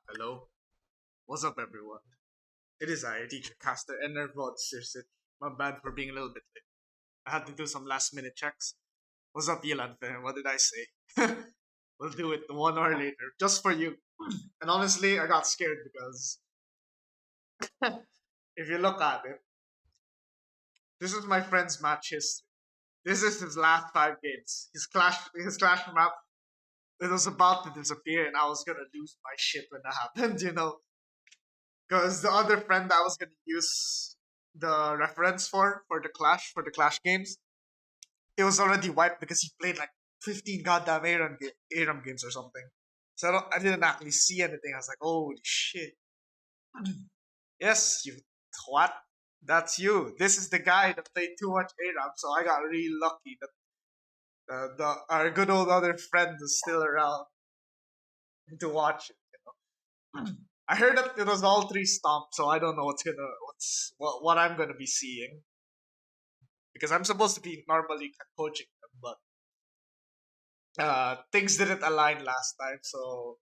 Hello. What's up, everyone? It is I, teacher Caster, and Nervod Sirsit. My bad for being a little bit late. I had to do some last minute checks. What's up, Yelan fam? What did I say? We'll do it 1 hour later, just for you. And honestly, I got scared because if you look at it, this is my friend's match history. This is his last 5 games. His clash map, it was about to disappear, and I was gonna lose my shit when that happened. Because the other friend that I was gonna use the reference for the clash games, it was already wiped because he played like 15 goddamn ARAM games or something. So I didn't actually see anything. I was like, holy shit. Yes, you twat. That's you. This is the guy that played too much ARAM, so I got really lucky that our good old other friend is still around to watch it. I heard that it was all 3 stomp, so I don't know what I'm gonna be seeing because I'm supposed to be normally coaching them, but things didn't align last time, so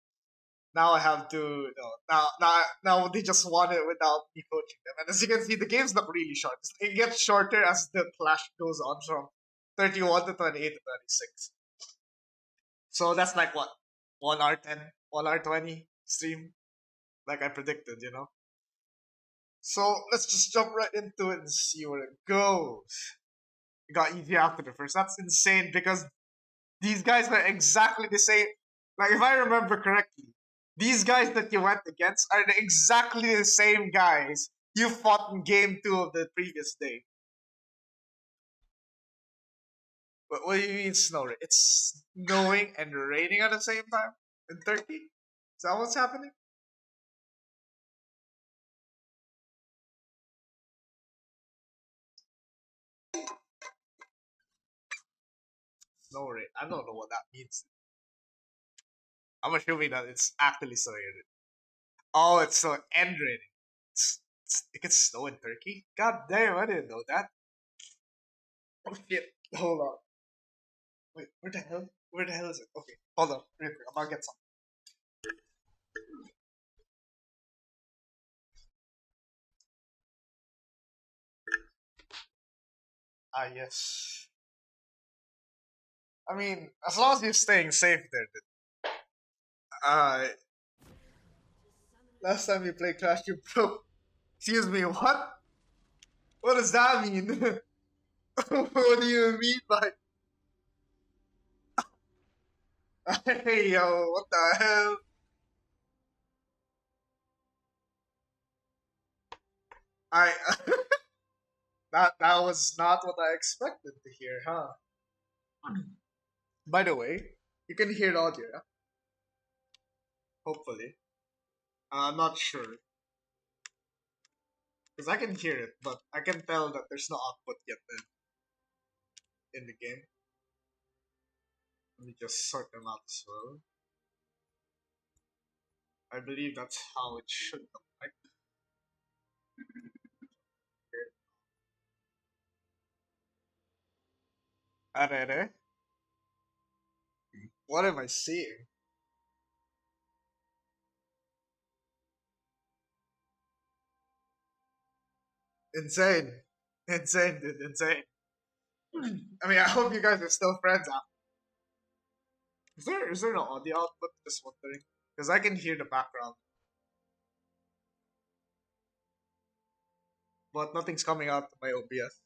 now I have to. Now they just won it without me coaching them, and as you can see, the games look really short. It gets shorter as the clash goes on from 31 to 28 to 36. So that's like what 1 hour 10, 1 hour 20 stream, like I predicted. So let's just jump right into it and see where it goes. It got easier after the first. That's insane because these guys are exactly the same. Like, if I remember correctly, these guys that you went against are exactly the same guys you fought in game 2 of the previous day. But what do you mean snow? It's snowing and raining at the same time in Turkey? Is that what's happening? Snow rain. I don't know what that means. I'm assuming that it's actually snowing. Oh, it's so end raining. It can snow in Turkey? God damn, I didn't know that. Oh shit. Hold on. Wait, where the hell? Where the hell is it? Okay, hold on. Real quick. I'm gonna get some. Ah, yes. I mean, as long as you're staying safe there. Uh, last time you played Clash, you broke. Excuse me, what? What does that mean? What do you mean by. Hey, yo, what the hell? I. that was not what I expected to hear, huh? By the way, you can hear the audio, yeah? Hopefully. I'm not sure. Because I can hear it, but I can tell that there's no output yet in the game. Let me just sort them out as well. I believe that's how it should look like. Arere. What am I seeing? Insane. Insane, dude. Insane. I mean, I hope you guys are still friends after. Is there no audio output? Just wondering. Because I can hear the background. But nothing's coming out of my OBS.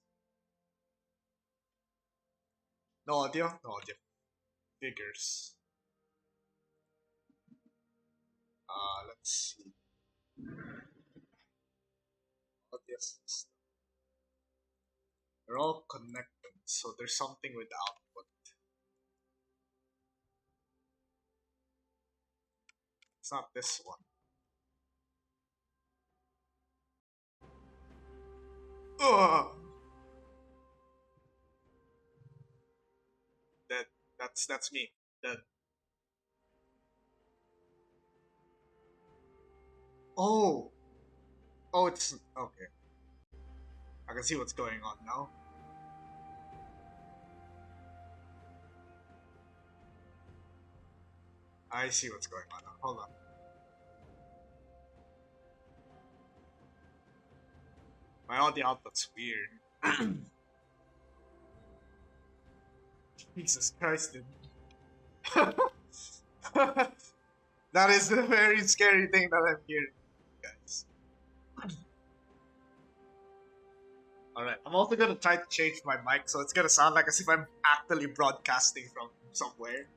No audio? No audio. Figures. Let's see. Audio system. They're all connected, so there's something with the output. It's not this one. Ugh! Dead. That's me. Dead. Oh! Oh, it's okay. I can see what's going on now. I see what's going on now. Hold on. My audio output's weird. Jesus Christ, dude. That is a very scary thing that I'm hearing, guys. Alright, I'm also gonna try to change my mic so it's gonna sound like as if I'm actually broadcasting from somewhere.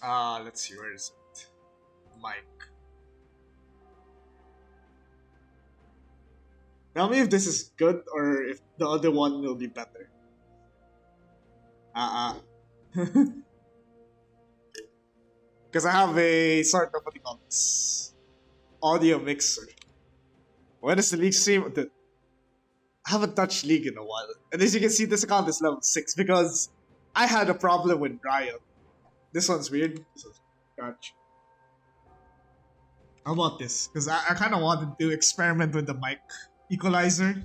Let's see, where is it? Mic. Tell me if this is good or if the other one will be better. Because I have a sort of, what do you call this? Audio mixer. When is the league stream? I haven't touched League in a while. And as you can see, this account is level 6 because I had a problem with Riot. This one's weird. This one's gotcha. How about this? Because I kind of wanted to experiment with the mic equalizer.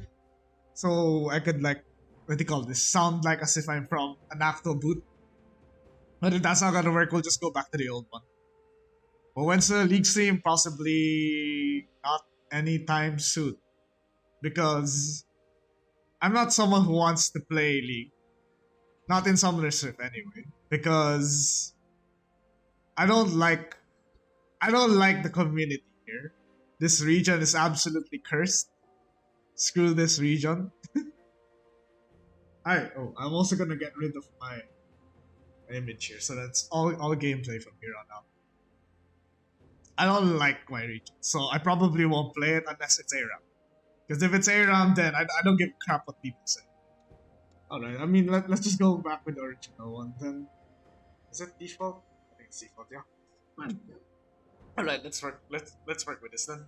So I could, like, what do you call this? Sound like as if I'm from an actual booth. But if that's not gonna work, we'll just go back to the old one. But when's the League stream? Possibly not anytime soon. Because I'm not someone who wants to play League. Not in Summoner's Rift anyway. Because I don't like the community here. This region is absolutely cursed. Screw this region. I'm also gonna get rid of my image here, so that's all gameplay from here on out. I don't like my region, so I probably won't play it unless it's ARAM. Because if it's ARAM, then I don't give a crap what people say. Alright, I mean, let's just go back with the original one then. Is it default? I think it's default, yeah. Alright, let's work with this then.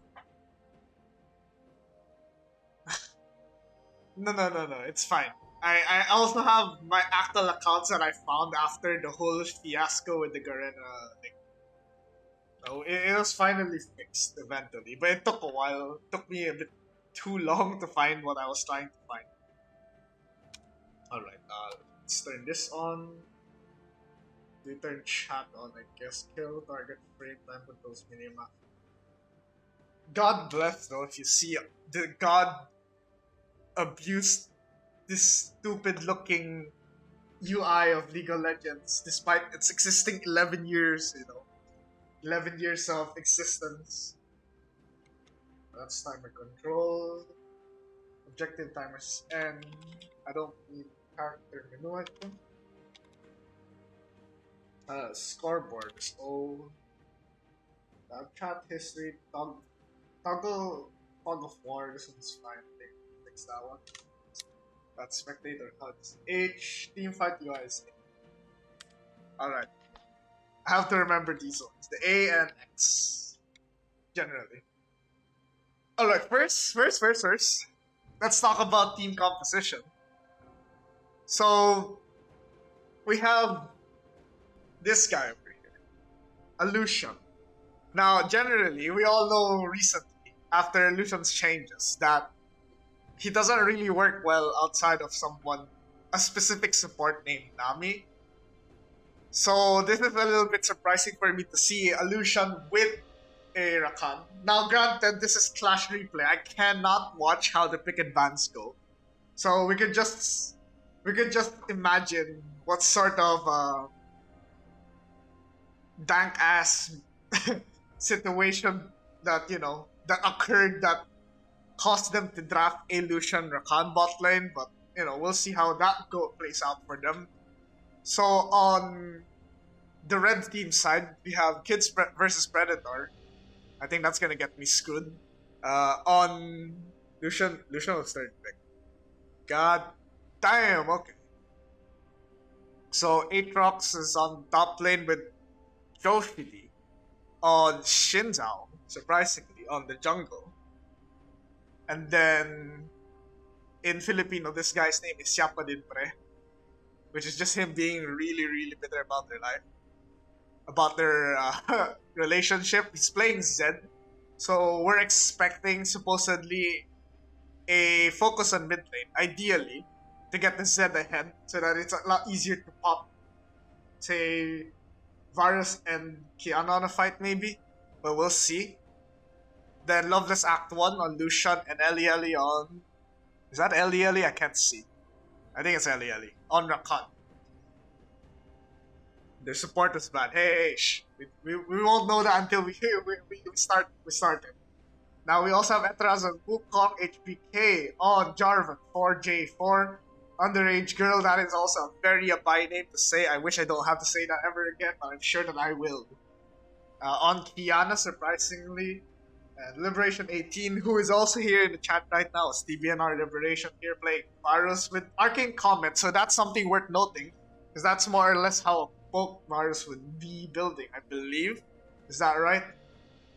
No, it's fine. I also have my actual accounts that I found after the whole fiasco with the Garena thing. So it was finally fixed eventually, but it took a while. It took me a bit too long to find what I was trying to find. Alright, let's turn this on. We turn chat on, I guess. Kill, target, frame, time, controls, minima. God bless though if you see the God abused this stupid looking UI of League of Legends despite its existing 11 years, 11 years of existence. That's timer control. Objective timers and I don't need character menu, I think. Scoreboard is O. Chat history, toggle fog of war, this one's fine, I think. Fix that one. That's spectator HUDs. H, teamfight UI is A. Alright. I have to remember these ones. The A and X. Generally. Alright, first. Let's talk about team composition. So, we have this guy over here. Illusion. Now, generally, we all know recently, after Illusion's changes, that he doesn't really work well outside of a specific support named Nami. So this is a little bit surprising for me to see Illusion with a Rakan. Now granted, this is Clash Replay. I cannot watch how the pick and bans go. So we could just imagine what sort of dank ass situation that that occurred that caused them to draft Illusion Rakan bot lane, but we'll see how that plays out for them. So on the red team side, we have Kids versus Predator. I think that's gonna get me screwed. On Lucian was third pick. God damn, okay. So Aatrox is on top lane with Joshidi. On Shinzao, surprisingly, on the jungle. And then, in Filipino, this guy's name is Siapa Din Pre, which is just him being really, really bitter about their life, about their relationship. He's playing Zed, so we're expecting supposedly a focus on mid lane, ideally, to get the Zed ahead, so that it's a lot easier to pop, say, Varus and Kiana on a fight maybe, but we'll see. Then Loveless Act 1 on Lucian and Ellie Ellie on... Is that Ellie Ellie? I can't see. I think it's Ellie Ellie. On Rakan. Their support was bad. Hey, shh. We won't know that until we start it. Now we also have Etraz on Wukong HBK on Jarvan for J4. Underage girl, that is also a very Abai name to say. I wish I don't have to say that ever again, but I'm sure that I will. On Kiana, surprisingly. And Liberation 18, who is also here in the chat right now, is TBNR Liberation here playing Varus with Arcane Comment. So that's something worth noting, because that's more or less how a Poke Varus would be building, I believe. Is that right?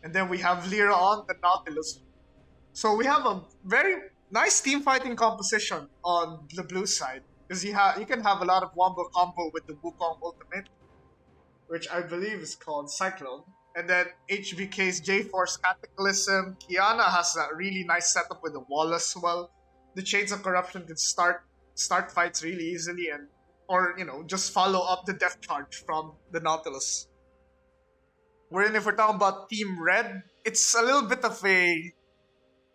And then we have Lyra on the Nautilus. So we have a very nice team fighting composition on the blue side, because you can have a lot of wombo combo with the Wukong ultimate, which I believe is called Cyclone. And then HBK's J-Force Cataclysm. Kiana has a really nice setup with the wall as well. The Chains of Corruption can start fights really easily, or just follow up the Death Charge from the Nautilus. Wherein if we're talking about Team Red, it's a little bit of a...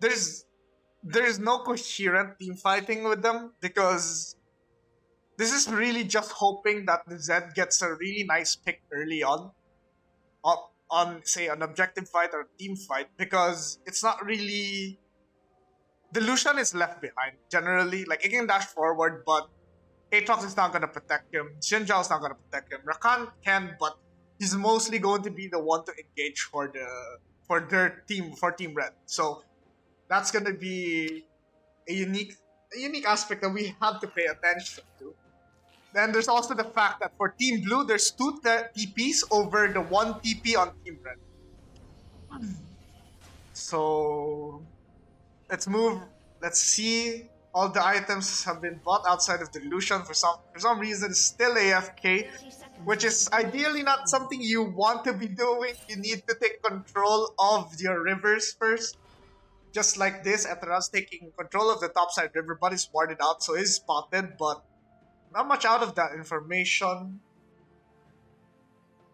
There's no coherent team fighting with them, because this is really just hoping that the Zed gets a really nice pick early on say an objective fight or a team fight, because it's not really... The Lucian is left behind generally. Like, he can dash forward, but Aatrox is not going to protect him. Xin Zhao is not going to protect him. Rakan can, but he's mostly going to be the one to engage for Team Red. So that's going to be a unique aspect that we have to pay attention to. Then there's also the fact that for Team Blue, there's 2 TPs over the 1 TP on Team Red. So let's move. Let's see. All the items have been bought outside of the Lucian for some reason. Still AFK, which is ideally not something you want to be doing. You need to take control of your rivers first. Just like this, Etheraz taking control of the topside river, but is warded out, so he's spotted, but not much out of that information.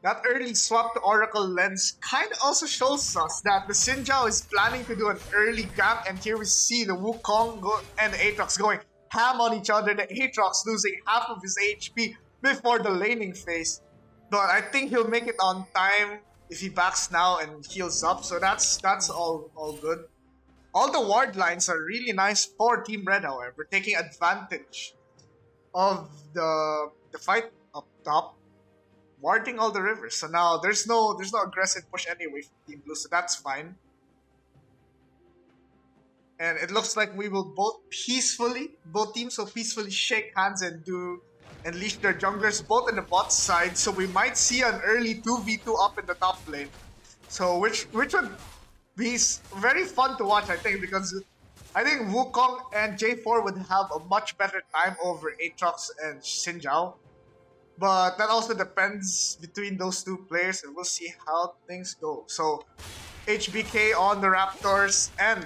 That early swap to Oracle Lens kind of also shows us that the Xin Zhao is planning to do an early gank, and here we see the Wukong and the Aatrox going ham on each other, the Aatrox losing half of his HP before the laning phase. But I think he'll make it on time if he backs now and heals up, so that's all good. All the ward lines are really nice for Team Red, however, taking advantage of the fight up top, warding all the rivers. So now there's no aggressive push anyway from Team Blue, so that's fine. And it looks like we will both teams will peacefully shake hands and leash their junglers both in the bot side. So we might see an early 2v2 up in the top lane. So which would be very fun to watch, I think, because I think Wukong and J4 would have a much better time over Aatrox and Xin Zhao. But that also depends between those two players, and we'll see how things go. So, HBK on the Raptors and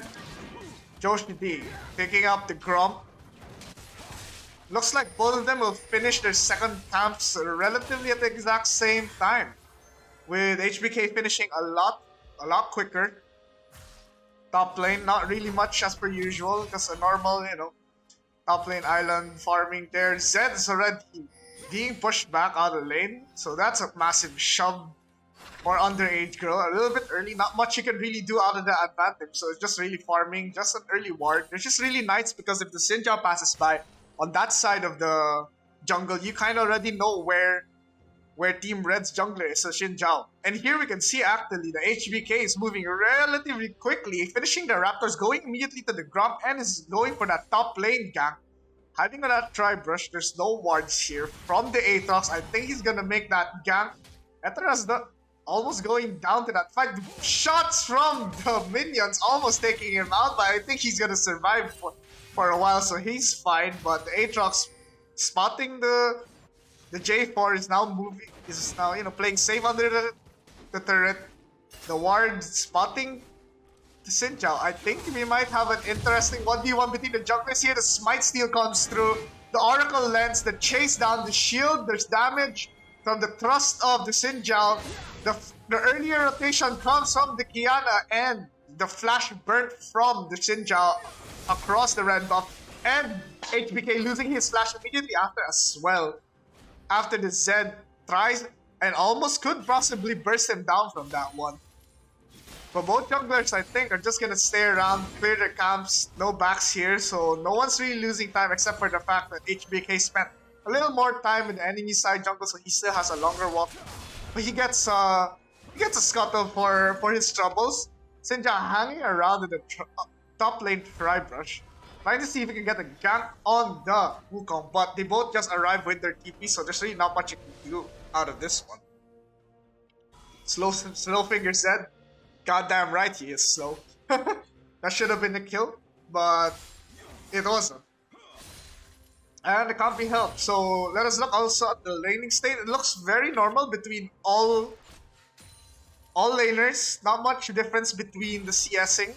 Joshi D picking up the Gromp. Looks like both of them will finish their second camps relatively at the exact same time, with HBK finishing a lot quicker. Top lane, not really much as per usual, just a normal, top lane island farming there. Zed is already being pushed back out of lane, so that's a massive shove for underage girl. A little bit early, not much you can really do out of the advantage, so it's just really farming, just an early ward. It's just really nice because if the Xin Zhao passes by on that side of the jungle, you kind of already know where Team Red's jungler is, so Xin Zhao. And here we can see actually the HBK is moving relatively quickly, finishing the Raptors, going immediately to the Gromp, and is going for that top lane gank. Hiding on that tri-brush, there's no wards here from the Aatrox. I think he's gonna make that gank. Etheraz almost going down to that fight. Shots from the minions almost taking him out, but I think he's gonna survive for a while, so he's fine. But the Aatrox spotting the J4 is now playing safe under the turret. The ward spotting the Xin Zhao. I think we might have an interesting 1v1 between the junglers here. The Smite Steal comes through. The Oracle Lens, the chase down the shield. There's damage from the thrust of the Xin Zhao. The earlier rotation comes from the Kiana, and the flash burnt from the Xinjiao across the red buff, and HBK losing his flash immediately after as well. After the Zed tries and almost could possibly burst him down from that one. But both junglers, I think, are just gonna stay around, clear their camps, no backs here, so no one's really losing time except for the fact that HBK spent a little more time in the enemy side jungle, so he still has a longer walk. But he gets a scuttle for his troubles. Sinja hanging around in the top lane Tribrush, trying to see if he can get a gank on the Wukong, but they both just arrive with their TP, so there's really not much you can do out of this one. Slow finger said, goddamn right he is slow. That should have been a kill, but it wasn't. And it can't be helped. So let us look also at the laning state. It looks very normal between all laners. Not much difference between the CSing.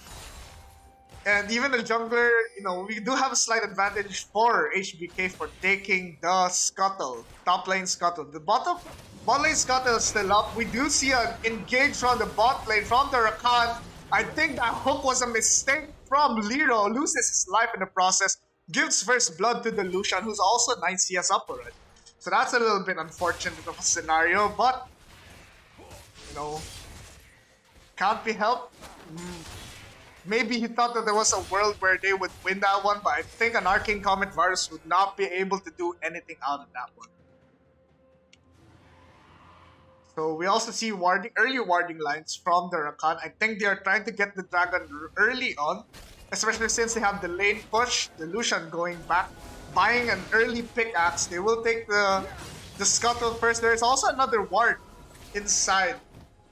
And even the jungler, you know, we do have a slight advantage for HBK for taking the scuttle, top lane scuttle. The bot lane scuttle is still up. We do see an engage from the bot lane from the Rakan. I think that hook was a mistake from Lero. Loses his life in the process. Gives first blood to the Lucian, who's also 9 CS up already. So that's a little bit unfortunate of a scenario, but you know, can't be helped. Maybe he thought that there was a world where they would win that one, but I think an Arcane Comet Varus would not be able to do anything out of that one. So we also see early warding lines from the Rakan. I think they are trying to get the dragon early on, especially since they have the lane push, the Lucian going back, buying an early pickaxe. They will take the scuttle first. There's also another ward inside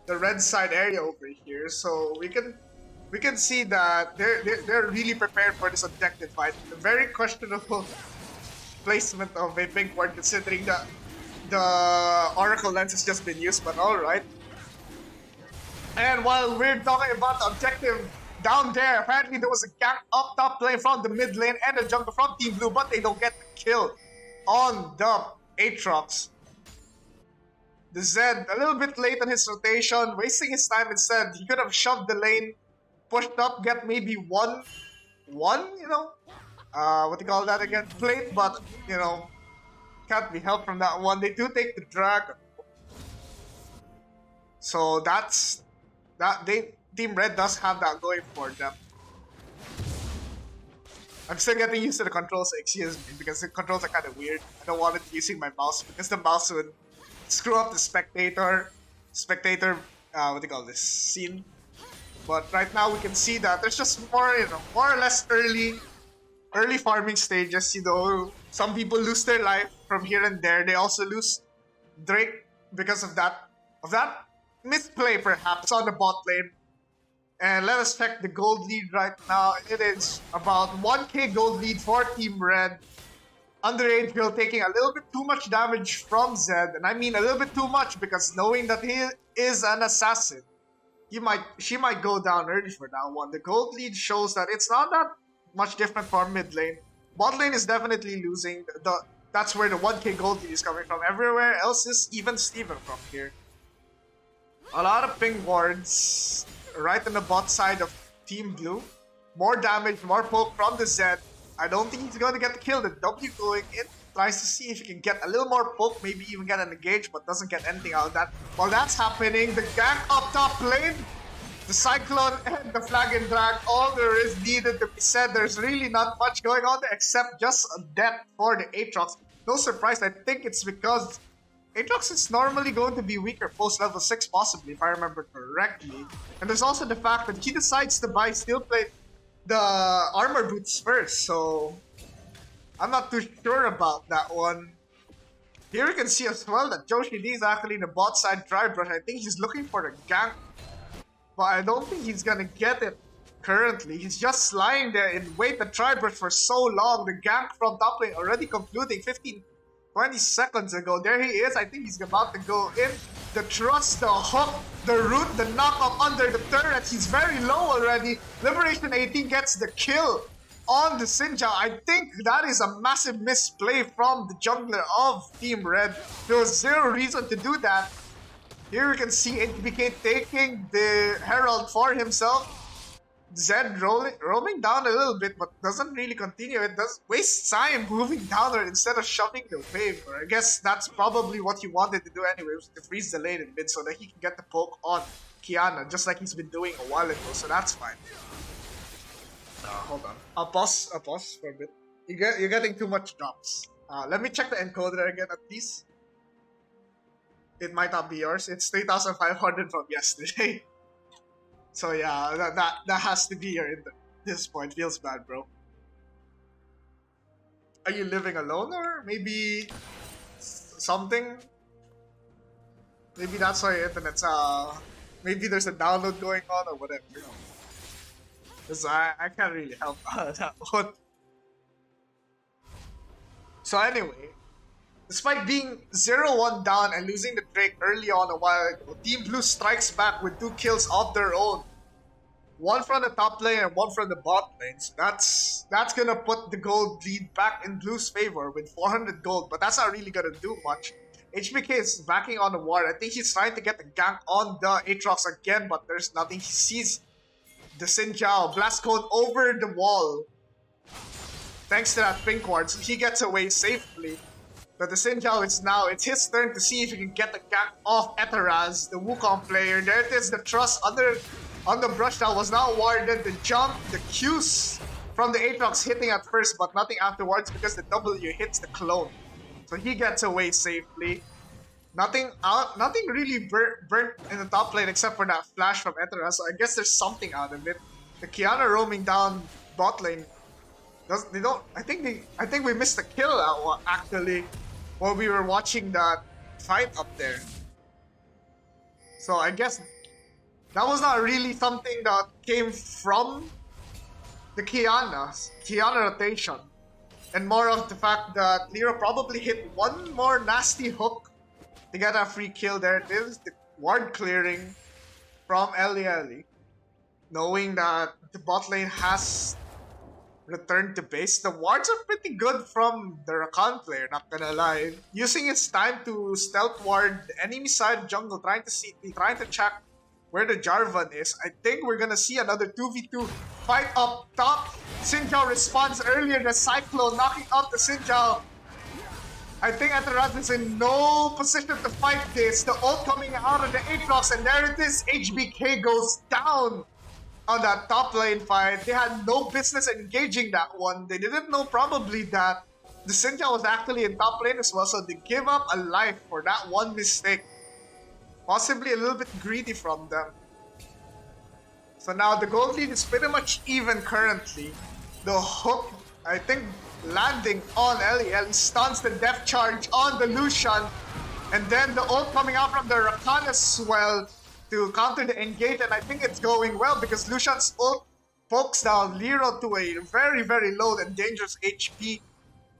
the red side area over here, so we can see that they're really prepared for this objective fight. A very questionable placement of a pink ward considering that the Oracle lens has just been used, but alright. And while we're talking about the objective down there, apparently there was a gank up top lane from the mid lane and a jungle from Team Blue, but they don't get the kill on the Aatrox. The Zed, a little bit late on his rotation, wasting his time instead. He could have shoved the lane, pushed up, get maybe one, you know, what do you call that again? Plate, but, you know, can't be helped from that one. They do take the drag. So Team Red does have that going for them. I'm still getting used to the controls, excuse me, because the controls are kind of weird. I don't want it using my mouse because the mouse would screw up the spectator, what do you call this, scene. But right now we can see that there's just more, you know, more or less early farming stages. You know, some people lose their life from here and there. They also lose Drake because of that misplay perhaps on the bot lane. And let us check the gold lead right now. It is about 1k gold lead for Team Red. Underage Girl taking a little bit too much damage from Zed, and I mean a little bit too much because knowing that he is an assassin, she might go down early for that one. The gold lead shows that it's not that much different from mid lane. Bot lane is definitely losing. That's where the 1k gold lead is coming from. Everywhere else is even Steven from here. A lot of ping wards right on the bot side of Team Blue. More damage, more poke from the Zed. I don't think he's going to get the kill. The W going in, tries to see if he can get a little more poke, maybe even get an engage, but doesn't get anything out of that. While that's happening, the gank up top lane, the Cyclone and the Flag and Drag, all there is needed to be said. There's really not much going on there except just a death for the Aatrox. No surprise, I think it's because Aatrox is normally going to be weaker post level 6 possibly, if I remember correctly. And there's also the fact that he decides to buy Steel Plate the armor boots first, so I'm not too sure about that one. Here you can see as well that Joshi D is actually in the bot side Tribrush. I think he's looking for a gank, but I don't think he's gonna get it currently. He's just lying there in wait the Tribrush for so long. The gank from top lane already concluding 15-20 seconds ago. There he is. I think he's about to go in. The trust, the hook, the root, the knock up under the turret. He's very low already. Liberation 18 gets the kill on the Sinja. I think that is a massive misplay from the jungler of Team Red. There was zero reason to do that. Here you can see HBK taking the Herald for himself. Zed roaming down a little bit, but doesn't really continue. It does waste time moving downward instead of shoving the wave. Or I guess that's probably what he wanted to do anyway, was to freeze the lane in mid so that he can get the poke on Kiana, just like he's been doing a while ago, so that's fine. Hold on. I'll pause for a bit. You're getting too much drops. Let me check the encoder again at least. It might not be yours. It's 3,500 from yesterday. So yeah, that has to be your input. This point feels bad, bro. Are you living alone or maybe something? Maybe that's why your internet's maybe there's a download going on or whatever. Because I can't really help that one. So anyway, despite being 0-1 down and losing the Drake early on a while ago, Team Blue strikes back with 2 kills of their own. One from the top lane and one from the bot lane. So that's gonna put the gold lead back in Blue's favor with 400 gold, but that's not really gonna do much. HBK is backing on the ward. I think he's trying to get the gank on the Aatrox again, but there's nothing. He sees the Xin Zhao blast code over the wall. Thanks to that pink ward, so he gets away safely. But the Xin Zhao it's his turn to see if he can get the gank off Eteraz, the Wukong player. There it is, the trust on the brush that was not warded, the jump, the Qs from the Aatrox hitting at first, but nothing afterwards because the W hits the clone. So he gets away safely. Nothing really burnt in the top lane except for that flash from Eteraz, so I guess there's something out of it. The Kiana roaming down bot lane. I think we missed a kill actually while we were watching that fight up there. So I guess that was not really something that came from the Kiana rotation, and more of the fact that Lero probably hit one more nasty hook to get a free kill. There it is, the ward clearing from Eli, knowing that the bot lane has returned to base. The wards are pretty good from the Rakan player, not gonna lie. Using his time to stealth ward the enemy side jungle, trying to check where the Jarvan is. I think we're gonna see another 2v2 fight up top. Xin Zhao responds earlier, the Cyclone knocking out the Xin Zhao. I think Eteraz is in no position to fight this. The ult coming out of the Aatrox, and there it is. HBK goes down on that top lane fight. They had no business engaging that one. They didn't know probably that the Xin Zhao was actually in top lane as well, so they give up a life for that one mistake. Possibly a little bit greedy from them. So now the gold lead is pretty much even currently. The hook, I think, landing on Ellie. Ellie stuns the death charge on the Lucian. And then the ult coming out from the Rakan as well to counter the engage. And I think it's going well because Lucian's ult pokes down Lero to a very, very low and dangerous HP.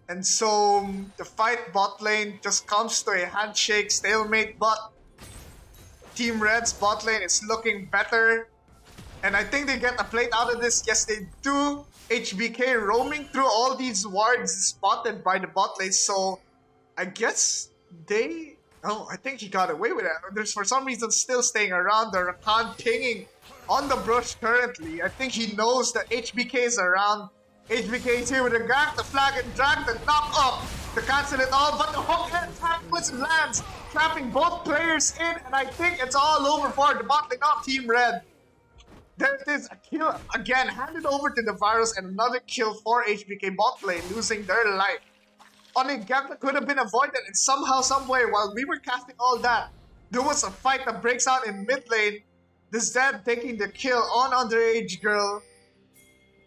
And so the fight bot lane just comes to a handshake stalemate, but Team Red's bot lane is looking better. And I think they get a plate out of this. Yes, they do. HBK roaming through all these wards spotted by the bot lane. So I guess they... Oh, I think he got away with it. There's for some reason still staying around. The Rakan pinging on the brush currently. I think he knows that HBK is around. HBK is here with the gank, the flag, and drag, the knock up to cancel it all. But the hook and lands, trapping both players in. And I think it's all over for the bot lane of Team Red. There it is, a kill again, handed over to the Virus, and another kill for HBK bot lane, losing their life. On a gank that could have been avoided, and somehow, someway, while we were casting all that, there was a fight that breaks out in mid lane. The Zed taking the kill on Underage Girl.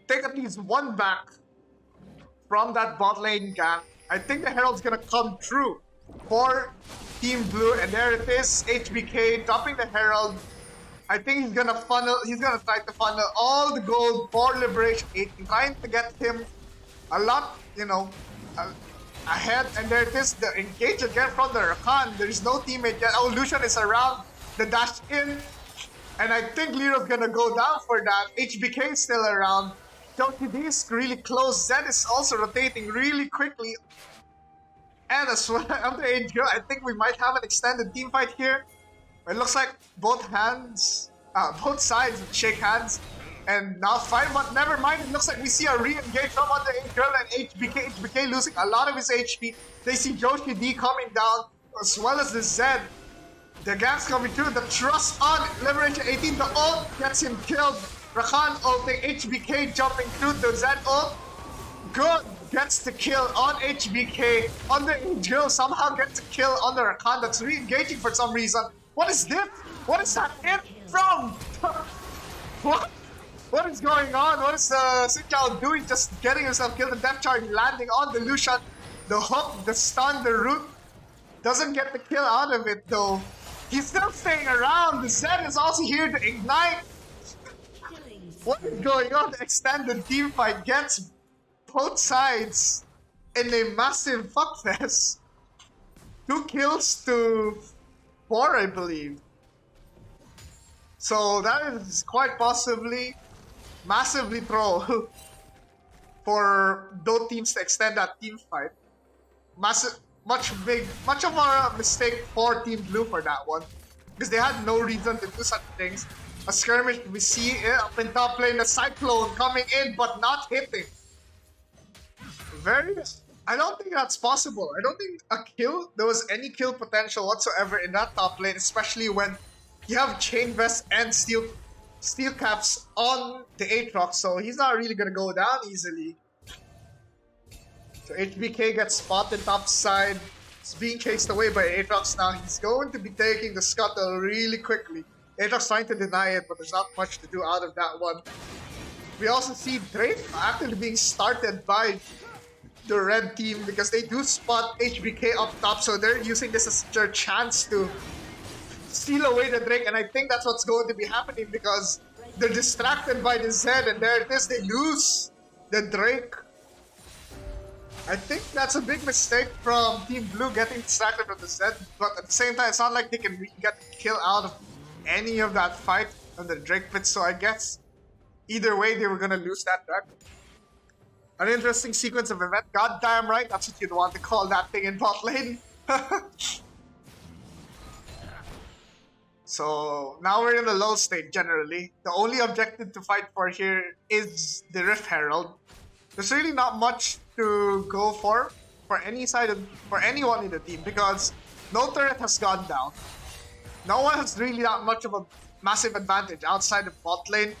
Take at least one back from that bot lane gank. I think the Herald's gonna come through for Team Blue, and there it is, HBK dropping the Herald. I think he's gonna try to funnel all the gold for Liberation 8, trying to get him a lot, ahead. And there it is, the engage again from the Rakan. There's no teammate yet. Oh, Lucian is around the dash in. And I think Lero's gonna go down for that. HBK is still around. JoKD is really close. Zed is also rotating really quickly. And as well, Underage Girl, I think we might have an extended team fight here. It looks like both sides shake hands. And now fine, but never mind. It looks like we see a re-engage from under Girl and HBK losing a lot of his HP. They see Joshi D coming down, as well as the Zed. The ganks coming through. The trust on Liberation 18. The ult gets him killed. Rakan ulting, HBK jumping through the Zed ult. Good gets the kill on HBK. Under Girl somehow gets a kill on the Rakan that's re-engaging for some reason. What is this? What is that hit from? What? What is going on? What is Xin doing? Just getting himself killed. The Death Charge landing on the Lucian. The hook, the stun, the root. Doesn't get the kill out of it though. He's still staying around. The Zed is also here to ignite. What is going on? The extended team fight gets both sides in a massive fuckfest. 2 kills to 4, I believe. So that is quite possibly massively troll for both teams to extend that team fight. Much of a mistake for Team Blue for that one, because they had no reason to do such things. A skirmish, we see it up in top lane, the Cyclone coming in but not hitting. I don't think that's possible. I don't think there was any kill potential whatsoever in that top lane, especially when you have Chain Vest and Steel Caps on the Aatrox, so he's not really gonna go down easily. So HBK gets spotted top side. He's being chased away by Aatrox now. He's going to be taking the scuttle really quickly. Aatrox trying to deny it, but there's not much to do out of that one. We also see Drake actually being started by the red team because they do spot HBK up top, so they're using this as their chance to steal away the Drake, and I think that's what's going to be happening because they're distracted by the Zed, and there it is, they lose the Drake. I think that's a big mistake from Team Blue getting distracted from the Zed, but at the same time, it's not like they can really get the kill out of any of that fight on the Drake pit, so I guess either way, they were gonna lose that Drake. An interesting sequence of event, goddamn right, that's what you'd want to call that thing in bot lane. So now we're in the low state generally. The only objective to fight for here is the Rift Herald. There's really not much to go for anyone in the team because no turret has gone down. No one has really that much of a massive advantage outside of bot lane.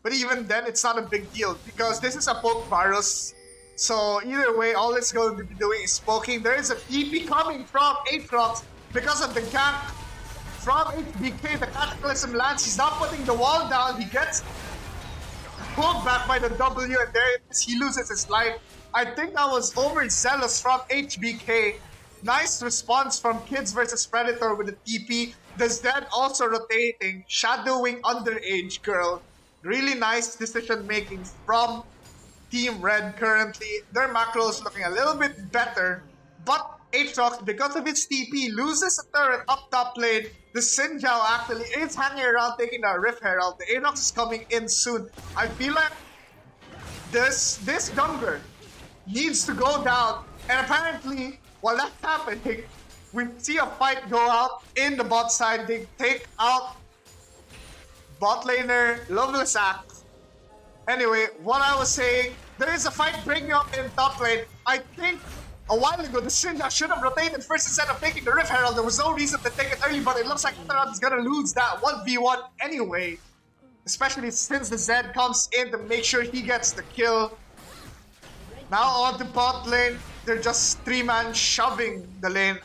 But even then, it's not a big deal because this is a poke Varus. So either way, all it's going to be doing is poking. There is a TP coming from Aatrox because of the gank from HBK. The Cataclysm lands. He's not putting the wall down. He gets pulled back by the W, and there it is. He loses his life. I think that was overzealous from HBK. Nice response from Kids vs Predator with the TP. The Zed also rotating, shadowing Underage Girl. Really nice decision making from Team Red currently. Their macro is looking a little bit better, but Aatrox, because of its TP, loses a turret up top lane. The Xin Zhao actually is hanging around taking the Rift Herald. The Aatrox is coming in soon. I feel like this jungler needs to go down, and apparently, while that's happening, we see a fight go out in the bot side. They take out bot laner Loveless Act. Anyway, what I was saying, there is a fight breaking up in top lane. I think a while ago, the Shinja should have rotated first instead of taking the Rift Herald. There was no reason to take it early, but it looks like Interrupt is gonna lose that 1v1 anyway. Especially since the Zed comes in to make sure he gets the kill. Now on the bot lane, they're just 3-man shoving the lane,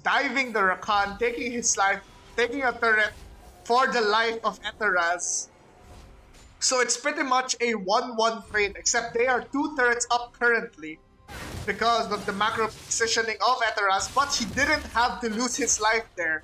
diving the Rakan, taking his life, taking a turret for the life of Eteraz. So it's pretty much a 1-1 trade, except they are 2 turrets up currently because of the macro positioning of Eteraz, but he didn't have to lose his life there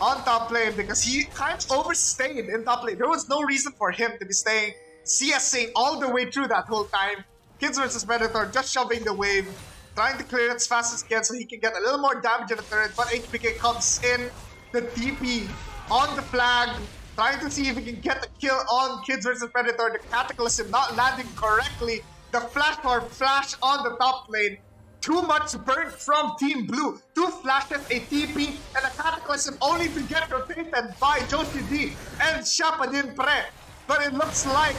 on top lane because he kind of overstayed in top lane. There was no reason for him to be staying CSing all the way through that whole time. Kids vs Predator just shoving the wave, trying to clear it as fast as he can so he can get a little more damage in the turret, but HBK comes in, the TP on the flag, trying to see if he can get the kill on Kids vs Predator. The Cataclysm not landing correctly. The flash or flash on the top lane. Too much burn from Team Blue. 2 flashes, a TP, and a Cataclysm only to get rotated by Joshi D and Shapadin Pre. But it looks like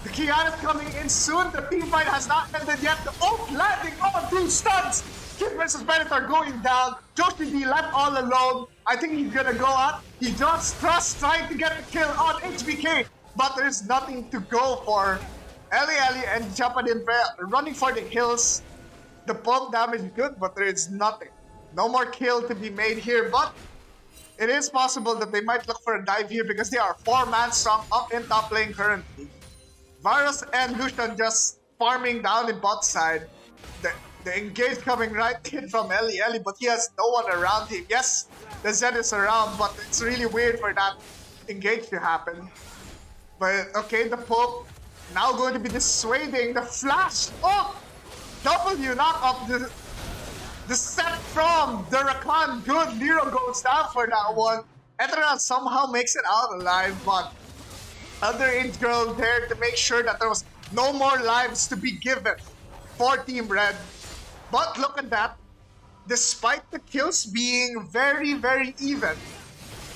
the Kiana's coming in soon. The team fight has not ended yet. The Oak landing on 2 stuns. Kid versus Predator going down. Joshi D left all alone. I think he's gonna go out. He just trusts trying to get the kill on HBK. But there's nothing to go for. Eli and Japadin running for the hills. The bomb damage is good, but there is nothing. No more kill to be made here, but it is possible that they might look for a dive here because they are 4-man strong up in top lane currently. Varus and Lucian just farming down in bot side. The engage coming right in from Eli, but he has no one around him. Yes, the Zed is around, but it's really weird for that engage to happen. But okay, the poke now going to be dissuading the flash. Oh! W knock off the set from the Rakan. Good, Lero goes down for that one. Ethereal somehow makes it out alive, but underage girl there to make sure that there was no more lives to be given for Team Red. But look at that. Despite the kills being very, very even,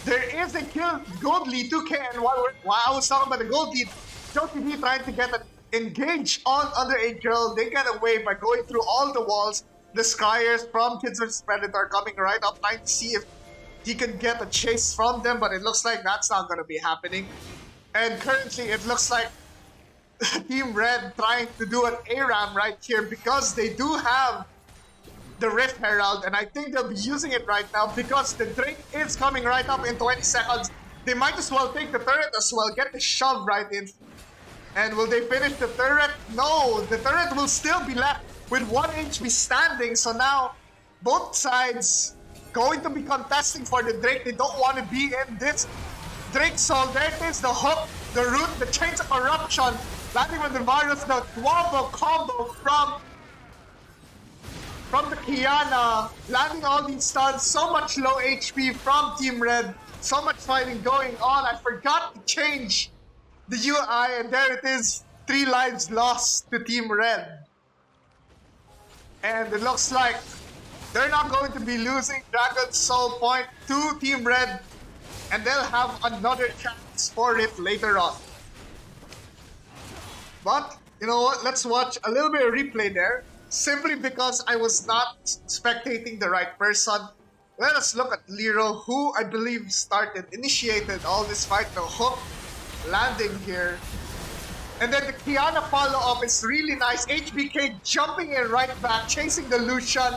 there is a kill gold lead 2K, and while I was talking about the gold lead, JoTV trying to get an engage on underage girl. They get away by going through all the walls. The Skyers from Kids vs Predator coming right up, trying to see if he can get a chase from them, but it looks like that's not going to be happening. And currently, it looks like Team Red trying to do an ARAM right here because they do have the Rift Herald, and I think they'll be using it right now because the Drake is coming right up in 20 seconds. They might as well take the turret as well, get the shove right in. And will they finish the turret? No, the turret will still be left with 1 HP standing. So now, both sides going to be contesting for the Drake. They don't want to be in this Drake Soul. There it is, the hook, the root, the Chains of Corruption. Landing with the Varus, the Wombo combo from the Kiana. Landing all these stuns, so much low HP from Team Red. So much fighting going on. I forgot to change the UI, and there it is, 3 lives lost to Team Red. And it looks like they're not going to be losing Dragon Soul Point to Team Red, and they'll have another chance for it later on. But, you know what, let's watch a little bit of replay there, simply because I was not spectating the right person. Let us look at Lero, who I believe initiated all this fight, the hook landing here. And then the Kiana follow-up is really nice. HBK jumping in right back, chasing the Lucian.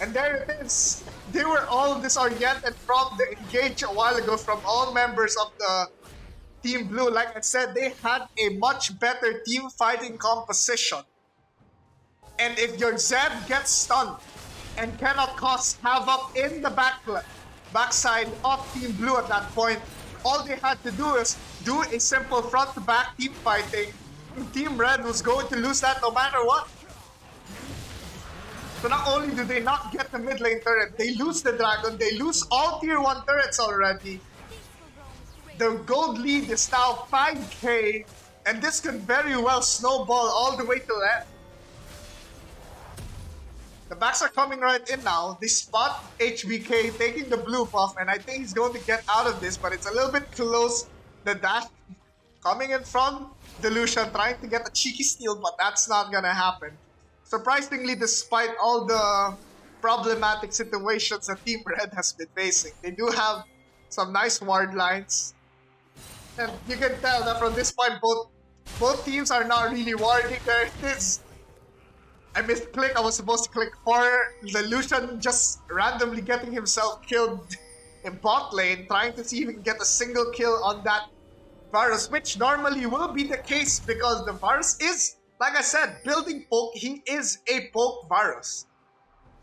And there it is. They were all disoriented from the engage a while ago from all members of the Team Blue. Like I said, they had a much better team fighting composition. And if your Zed gets stunned and cannot cause havoc in the backside of Team Blue at that point, all they had to do is do a simple front-to-back team fighting. Team Red was going to lose that no matter what. So not only do they not get the mid lane turret, they lose the dragon, they lose all tier 1 turrets already. The gold lead is now 5k, and this could very well snowball all the way to left. The backs are coming right in now. They spot HBK taking the blue buff, and I think he's going to get out of this, but it's a little bit close. The dash coming in from the Lucian, trying to get a cheeky steal, but that's not gonna happen. Surprisingly, despite all the problematic situations that Team Red has been facing, they do have some nice ward lines. And you can tell that from this point, both teams are not really warding. There it is. I misclicked. I was supposed to click for the Lucian just randomly getting himself killed in bot lane, trying to see if he can get a single kill on that Varus, which normally will be the case because the Varus is, like I said, building poke. He is a poke Varus.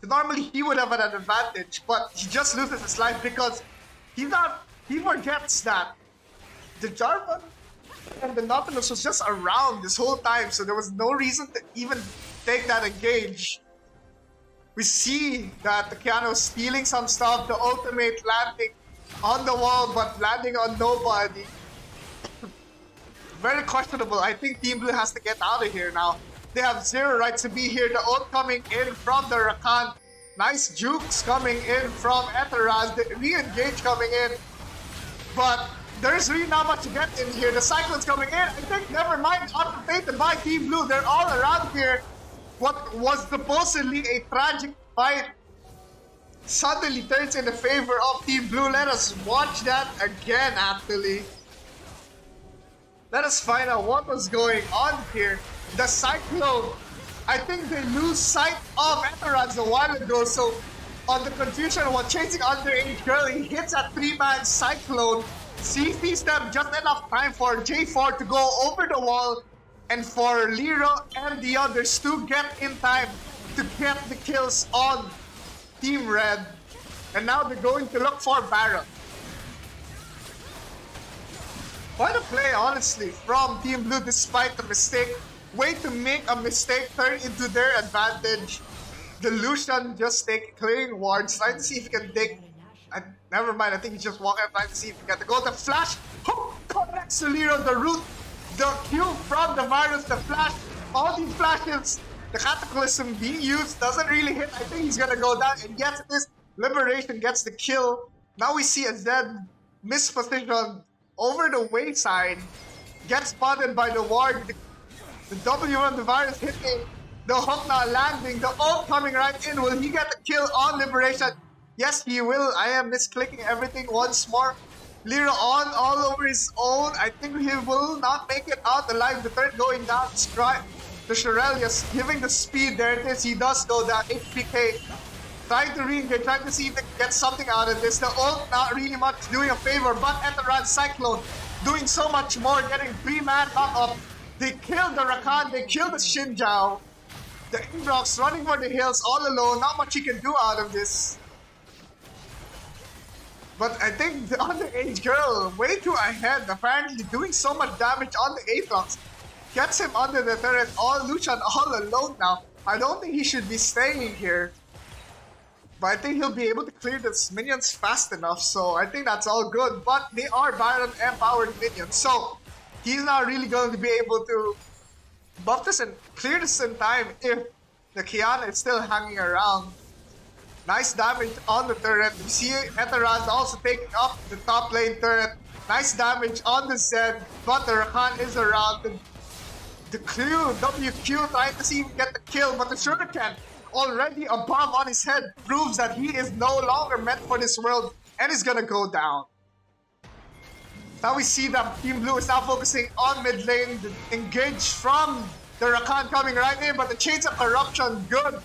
So normally he would have an advantage, but he just loses his life because he forgets that the Jarvan and the Nautilus was just around this whole time, so there was no reason to even take that engage. We see that the Kiana was stealing some stuff, the ultimate landing on the wall, but landing on nobody. Very questionable. I think Team Blue has to get out of here now. They have zero right to be here. The ult coming in from the Rakan. Nice jukes coming in from Etheraz. The re-engage coming in. But there's really not much to get in here. The Cyclone's coming in. I think, never mind, outdated by Team Blue. They're all around here. What was supposedly a tragic fight suddenly turns in the favor of Team Blue. Let us watch that again, actually. Let us find out what was going on here. The Cyclone, I think they lose sight of Eterans a while ago, so on the confusion while chasing underage girl, he hits a 3-man Cyclone, CCs them just enough time for J4 to go over the wall and for Lero and the others to get in time to get the kills on Team Red. And now they're going to look for Baron. What a play, honestly, from Team Blue despite the mistake. Way to make a mistake turn into their advantage. The Lucian just clearing wards, trying to see if he can take... never mind, I think he's just walking, trying to see if he can go. The flash! Connects to Lero, the root, the Q from the virus, the flash, all these flashes. The Cataclysm being used doesn't really hit. I think he's gonna go down, and yes, it is. Liberation gets the kill. Now we see a Zed mispositioned over the wayside, gets spotted by the ward. The W on the virus hitting, the hook not landing, the ult coming right in. Will he get the kill on Liberation? Yes, he will. I am misclicking everything once more. Lero on all over his own. I think he will not make it out alive. The third going down. The Shirelius giving the speed. There it is. He does go down. HPK trying to re-engage, trying to see if they can get something out of this. The ult not really much doing a favor, but Eteran Cyclone doing so much more, getting 3-man up. They killed the Rakan, they killed the Xinjiao. The Inbrox running for the hills all alone, not much he can do out of this. But I think the underage girl, way too ahead, apparently doing so much damage on the Aatrox. Gets him under the turret, all Lucian all alone now. I don't think he should be staying here. But I think he'll be able to clear these minions fast enough, so I think that's all good. But they are Baron empowered minions, so he's not really going to be able to buff this and clear this in time if the Kiana is still hanging around. Nice damage on the turret. We see Eteran also taking up the top lane turret. Nice damage on the Zed, but the Rakan is around. The WQ trying to see if he can get the kill, but the Sugarcan already a bomb on his head proves that he is no longer meant for this world and is gonna go down. Now we see that Team Blue is now focusing on mid lane, the engage from the Rakan coming right in, but the Chains of Corruption, good.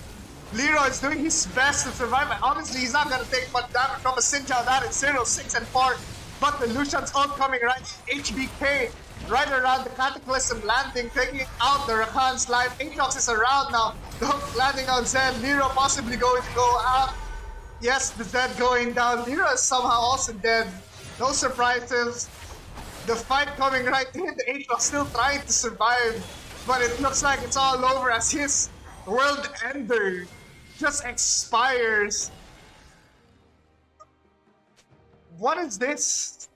Lero is doing his best to survive, and honestly he's not gonna take much damage from a Xinjiao that is 0, 6, and 4. But the Lucian's ult coming right in, HBK right around the Cataclysm landing, taking out the Rakan's life. Aatrox is around now. The hook landing on Zed. Lero possibly going to go out. Yes, the Zed going down. Lero is somehow also dead. No surprises. The fight coming right in. The Aatrox still trying to survive. But it looks like it's all over as his world ender just expires. What is this?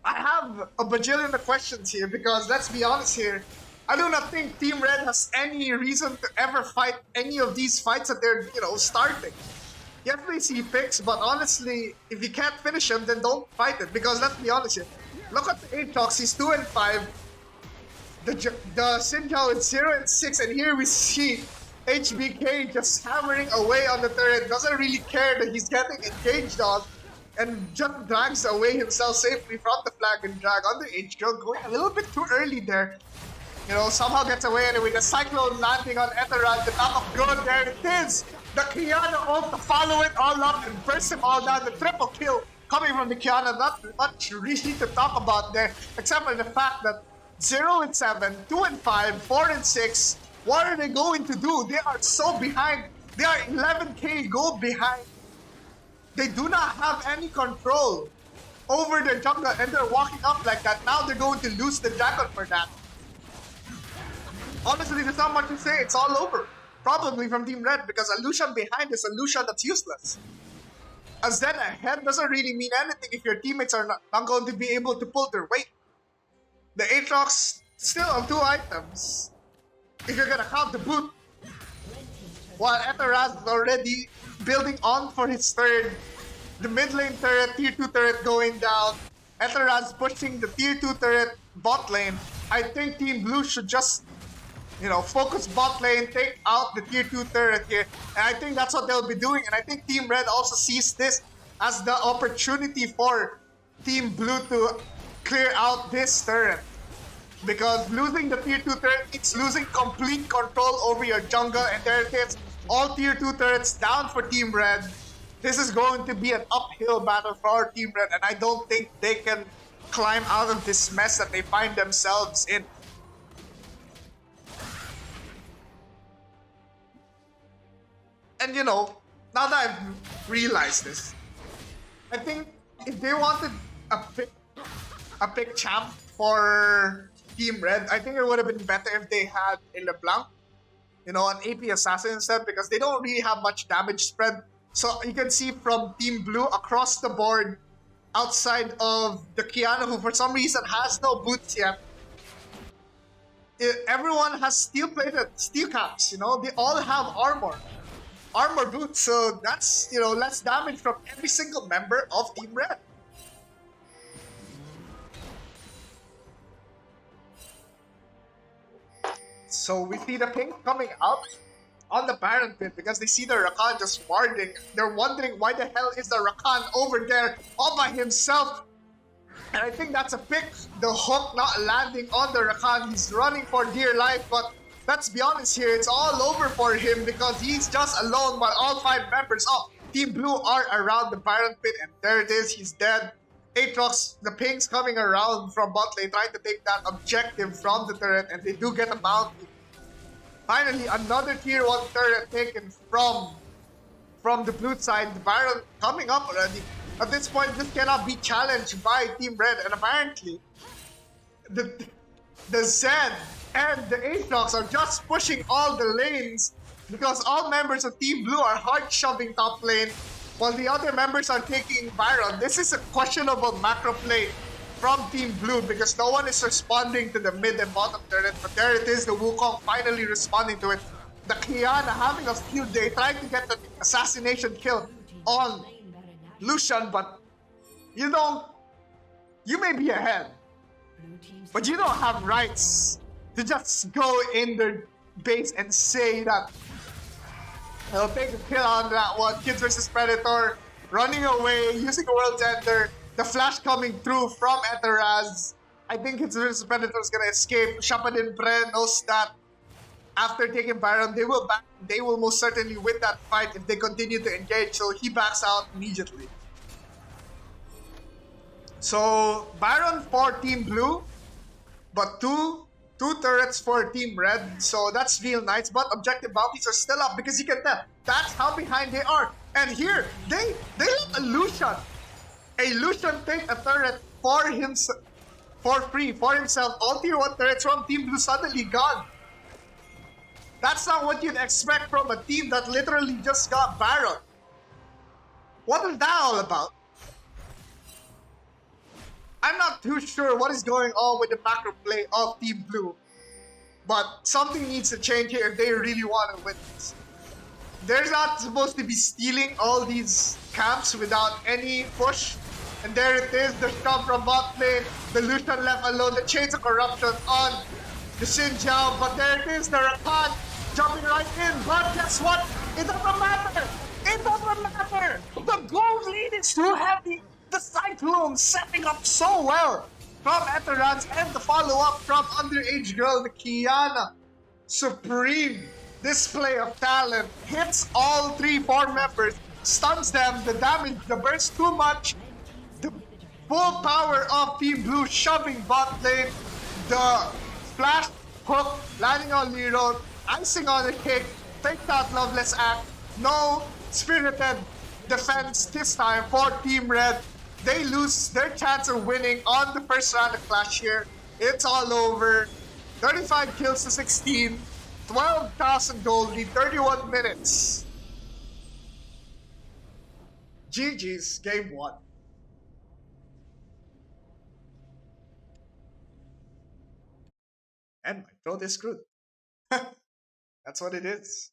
I have a bajillion of questions here because let's be honest here, I do not think Team Red has any reason to ever fight any of these fights that they're, starting. Yes, they see picks, but honestly, if you can't finish him, then don't fight it. Because let's be honest here, look at the Aatrox, he's 2 and 5. The Xinjiao is 0 and 6, and here we see HBK just hammering away on the turret, doesn't really care that he's getting engaged on, and just drags away himself safely from the flag and drag on the H girl, going a little bit too early there. Somehow gets away anyway. The Cyclone landing on Eteran, the top of good, there it is! The Kiana ult to follow it all up and burst them all down. The triple kill coming from the Kiana, not much really to talk about there, except for the fact that 0 and 7, 2 and 5, 4 and 6, what are they going to do? They are so behind. They are 11k gold behind. They do not have any control over their jungle and they're walking up like that. Now they're going to lose the dragon for that. Honestly, there's not much to say. It's all over. Probably from Team Red because a Lucian behind is a Lucian that's useless. A Zed ahead doesn't really mean anything if your teammates are not going to be able to pull their weight. The Aatrox still on 2 items. If you're gonna count the boot. While Eteraz is already building on for his third. The mid lane turret, tier 2 turret going down. Etheran's pushing the tier 2 turret bot lane. I think Team Blue should just, focus bot lane, take out the tier 2 turret here. And I think that's what they'll be doing. And I think Team Red also sees this as the opportunity for Team Blue to clear out this turret. Because losing the tier 2 turret, it's losing complete control over your jungle, and there it is. All tier 2 turrets down for Team Red. This is going to be an uphill battle for our Team Red, and I don't think they can climb out of this mess that they find themselves in. And now that I've realized this, I think if they wanted a pick champ for Team Red, I think it would have been better if they had a LeBlanc, an AP assassin instead, because they don't really have much damage spread. So you can see from Team Blue across the board, outside of the Kiana, who for some reason has no boots yet, everyone has steel-plated steel caps. They all have armor boots. So that's less damage from every single member of Team Red. So we see the pink coming out on the Baron pit because they see the Rakan just warding. They're wondering why the hell is the Rakan over there all by himself. And I think that's a pick. The hook not landing on the Rakan. He's running for dear life, but let's be honest here, it's all over for him because he's just alone while all 5 members of Team Blue are around the Baron pit, and there it is, he's dead. Aatrox, the ping's coming around from bot lane, trying to take that objective from the turret, and they do get a bounty. Finally, another tier 1 turret taken from the blue side. The Baron coming up already. At this point, this cannot be challenged by Team Red, and apparently, the Zen and the Aatrox are just pushing all the lanes because all members of Team Blue are hard shoving top lane while the other members are taking Baron. This is a questionable macro play from Team Blue because no one is responding to the mid and bottom turret, but there it is, the Wukong finally responding to it. The Kiana having a field day, trying to get the assassination kill on Lucian, but you may be ahead, but you don't have rights to just go in their base and say that they'll take a kill on that one. Kids versus Predator, running away, using a World's Ender, the flash coming through from Eteraz. I think Kids versus Predator is gonna escape. Shapadin Pre knows that after taking Baron, they will most certainly win that fight if they continue to engage, so he backs out immediately. So, Baron for Team Blue, but two turrets for Team Red, so that's real nice, but objective bounties are still up because you can tell that's how behind they are. And here, they let a Lucian take a turret for himself, for free, for himself. All tier 1 turrets from Team Blue suddenly gone. That's not what you'd expect from a team that literally just got Baron. What is that all about? I'm not too sure what is going on with the macro play of Team Blue, but something needs to change here if they really want to win this. They're not supposed to be stealing all these camps without any push. And there it is, the shove from bot lane, the Lucian left alone, the Chains of Corruption on the Xin Zhao, but there it is, the Rakan jumping right in, but guess what? It doesn't matter! It doesn't matter! The gold lead is too heavy! The Cyclone setting up so well from Eterans, and the follow-up from Underage Girl, the Kiana. Supreme display of talent, hits all 3-4 members, stuns them, the damage, the burst too much, the full power of Team Blue shoving bot lane, the flash hook landing on Nero, icing on the cake, take that Loveless Act, no spirited defense this time for Team Red. They lose their chance of winning on the first round of Clash here. It's all over. 35 kills to 16. 12,000 gold in 31 minutes. GG's game 1. And my throat is screwed. That's what it is.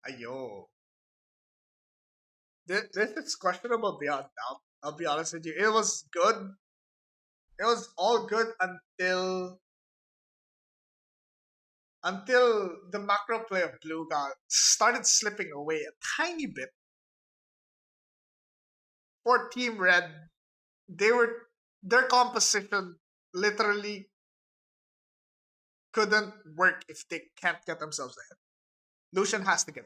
Ayo. This is questionable beyond doubt. I'll be honest with you. It was good. It was all good until the macro play of blue got started slipping away a tiny bit. For Team Red, they were their composition literally couldn't work if they can't get themselves ahead. Lucian has to get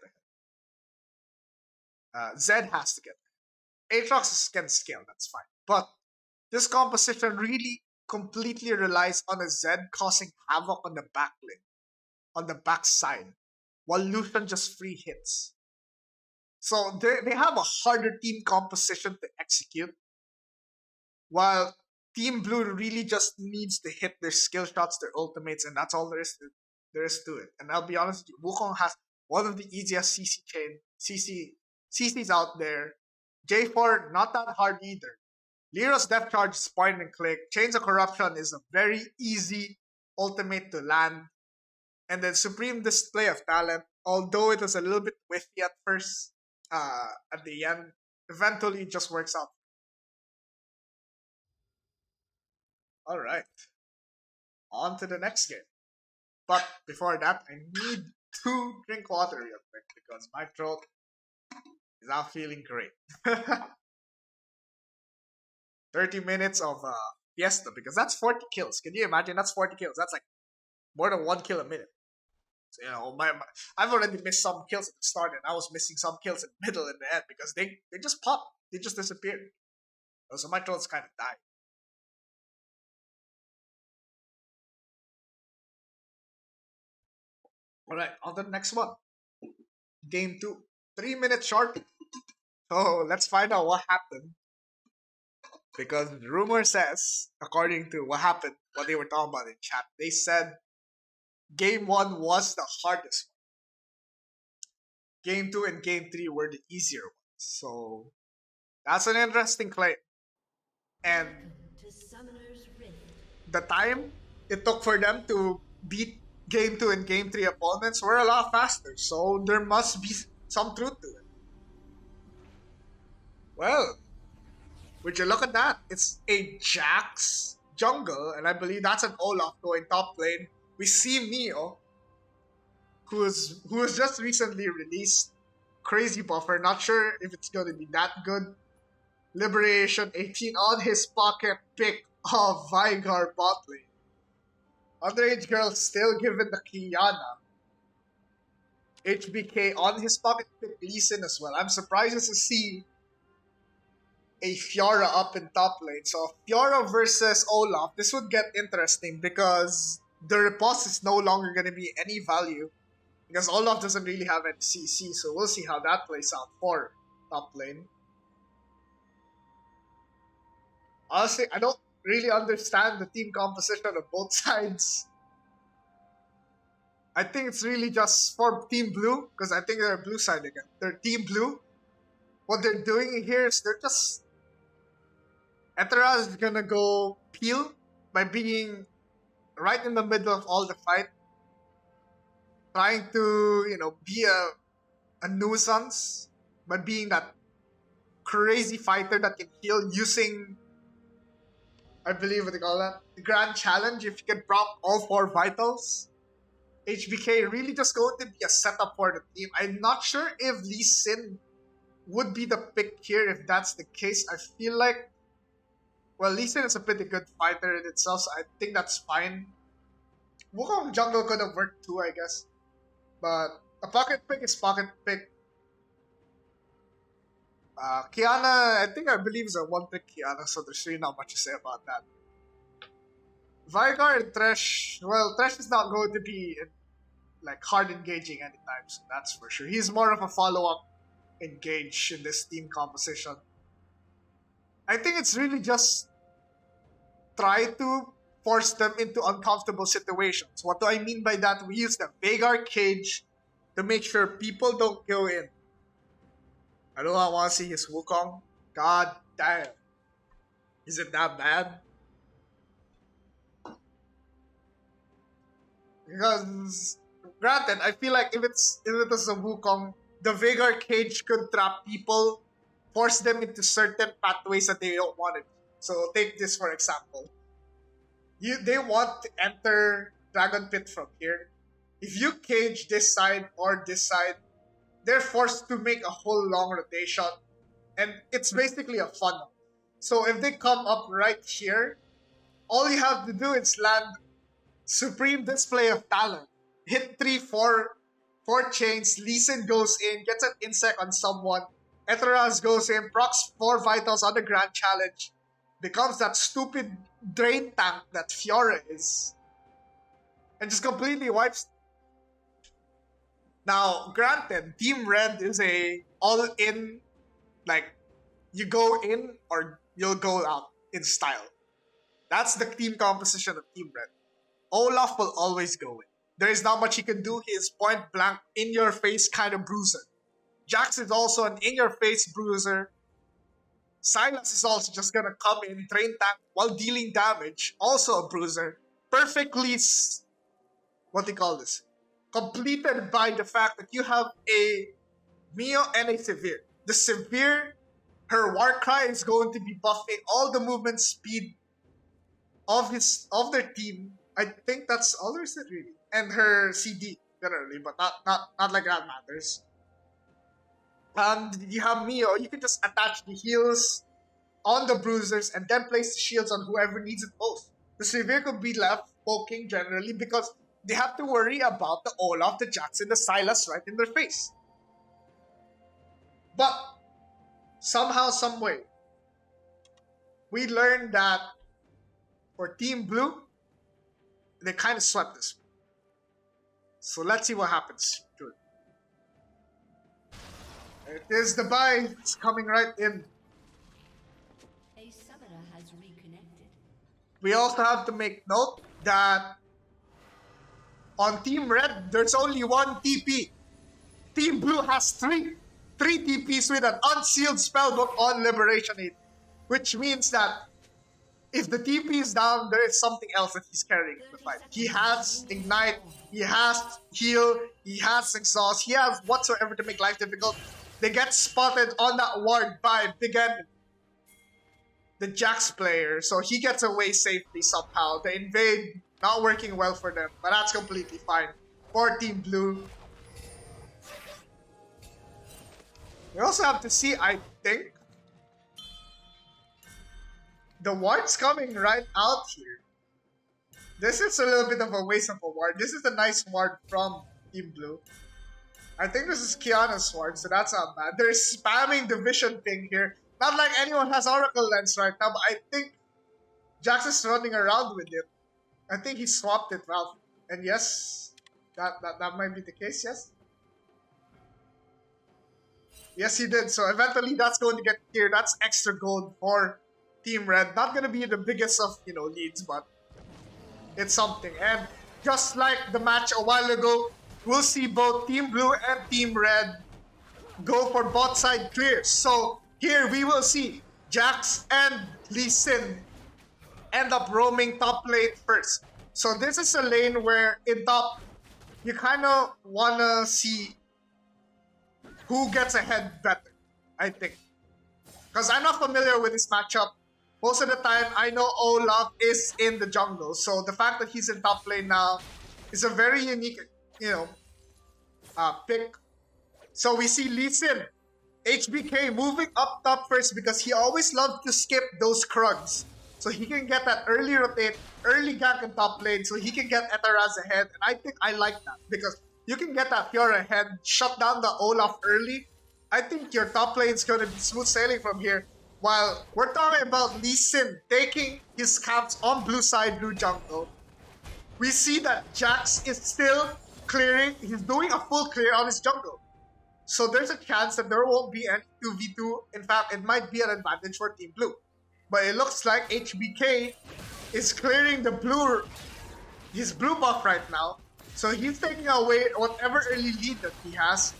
ahead. Zed has to get ahead. Aatrox can scale, that's fine. But this composition really completely relies on a Zed causing havoc on the back lane, on the backside, while Lucian just free hits. So they have a harder team composition to execute, while Team Blue really just needs to hit their skill shots, their ultimates, and that's all there is to it. And I'll be honest with you, Wukong has one of the easiest CCs out there. J4 not that hard either. Lero's Death Charge is point and click. Chains of Corruption is a very easy ultimate to land. And then Supreme Display of Talent, although it was a little bit whiffy at first, at the end, eventually it just works out. Alright. On to the next game. But before that, I need to drink water real quick because my throat is not feeling great. 30 minutes of fiesta because that's 40 kills. Can you imagine? That's 40 kills. That's like more than 1 kill a minute. So, I've already missed some kills at the start, and I was missing some kills in the middle and the end because they just pop. They just disappear. So my throat's kind of died. Alright, on to the next one. Game 2. 3 minutes short. So let's find out what happened. Because rumor says, according to what happened, what they were talking about in chat, they said Game 1 was the hardest one. Game 2 and Game 3 were the easier ones. So that's an interesting claim. And the time it took for them to beat Game 2 and Game 3 opponents were a lot faster. So there must be some truth to it. Well, would you look at that? It's a Jax jungle, and I believe that's an Olaf going top lane. We see Neo, who was just recently released. Crazy buffer, not sure if it's going to be that good. Liberation 18 on his pocket pick of Vigar bot lane. Underage girl still given the Kiana. HBK on his pocket pick Lee Sin as well. I'm surprised to see a Fiora up in top lane. So Fiora versus Olaf, this would get interesting because the riposte is no longer going to be any value because Olaf doesn't really have any CC. So we'll see how that plays out for top lane. Honestly, I don't really understand the team composition of both sides. I think it's really just for Team Blue, because I think they're blue side again. They're Team Blue. What they're doing here is they're just... Eteraz is gonna go peel by being right in the middle of all the fight. Trying to, be a nuisance by being that crazy fighter that can heal using... I believe what they call that. The Grand Challenge, if you can prop all 4 vitals. HBK really just going to be a setup for the team. I'm not sure if Lee Sin would be the pick here if that's the case. I feel like, well, Lee Sin is a pretty good fighter in itself, so I think that's fine. Wukong jungle could have worked too, I guess. But a pocket pick is pocket pick. Kiana, I believe is a one-pick Kiana, so there's really not much to say about that. Vigar and Thresh, well, Thresh is not going to be hard engaging anytime, so that's for sure. He's more of a follow-up engage in this team composition. I think it's really just try to force them into uncomfortable situations. What do I mean by that? We use the Vagar cage to make sure people don't go in. I don't want to see his Wukong. God damn. Is it that bad? Because, granted, I feel like if it was a Wukong, the Vagar cage could trap people force them into certain pathways that they don't want to. So take this for example. They want to enter Dragon Pit from here. If you cage this side or this side, they're forced to make a whole long rotation, and it's basically a funnel. So if they come up right here, all you have to do is land Supreme Display of Talent. Hit 4 chains, Lee Sin goes in, gets an insect on someone, Etheraz goes in, procs 4 vitals on the Grand Challenge, becomes that stupid drain tank that Fiora is, and just completely wipes. Now, granted, Team Red is a all-in, like, you go in or you'll go out in style. That's the team composition of Team Red. Olaf will always go in. There is not much he can do. He is point blank, in-your-face kind of bruiser. Jax is also an in-your-face bruiser. Silas is also just gonna come in, drain tank while dealing damage. Also a bruiser. Perfectly, what do you call this? Completed by the fact that you have a Mio and a Severe. The Severe, her Warcry is going to be buffing all the movement speed of their team. I think that's all there is it really. And her CD generally, but not like that matters. And you have Mio, you can just attach the heals on the bruisers and then place the shields on whoever needs it most. The Severe could be left poking generally because they have to worry about the Olaf, the Jackson, the Silas right in their face. But somehow, some way, we learned that for Team Blue, they kind of swept this. So let's see what happens to it. There it is, the buy. It's coming right in. A summoner has reconnected. We also have to make note that on Team Red, there's only one TP. Team Blue has three TPs with an unsealed spellbook on Liberation 8. Which means that if the TP is down, there is something else that he's carrying in the fight. He has Ignite, he has Heal, he has Exhaust, he has whatsoever to make life difficult. They get spotted on that ward by Big N, the Jax player, so he gets away safely somehow. The invade not working well for them, but that's completely fine for Team Blue. We also have to see, I think, the ward's coming right out here. This is a little bit of a waste of a ward. This is a nice ward from Team Blue. I think this is Kiana's ward, so that's not bad. They're spamming the vision thing here. Not like anyone has Oracle Lens right now, but I think Jax is running around with it. I think he swapped it, Ralph. And yes, that might be the case, yes? Yes, he did. So eventually that's going to get cleared. That's extra gold for Team Red. Not going to be the biggest of, leads, but it's something. And just like the match a while ago, we'll see both Team Blue and Team Red go for bot side clears. So here we will see Jax and Lee Sin end up roaming top lane first. So this is a lane where in top, you kind of want to see who gets ahead better, I think. Because I'm not familiar with this matchup. Most of the time, I know Olaf is in the jungle. So the fact that he's in top lane now is a very unique, pick. So we see Lee Sin, HBK moving up top first because he always loved to skip those Krugs. So he can get that early rotate, early gank in top lane, so he can get Etheraz ahead. And I think I like that because you can get that Fiora ahead, shut down the Olaf early. I think your top lane is going to be smooth sailing from here. While we're talking about Lee Sin taking his camps on blue side, blue jungle, we see that Jax is still clearing. He's doing a full clear on his jungle. So there's a chance that there won't be any 2v2. In fact, it might be an advantage for Team Blue. But it looks like HBK is clearing his blue buff right now. So he's taking away whatever early lead that he has.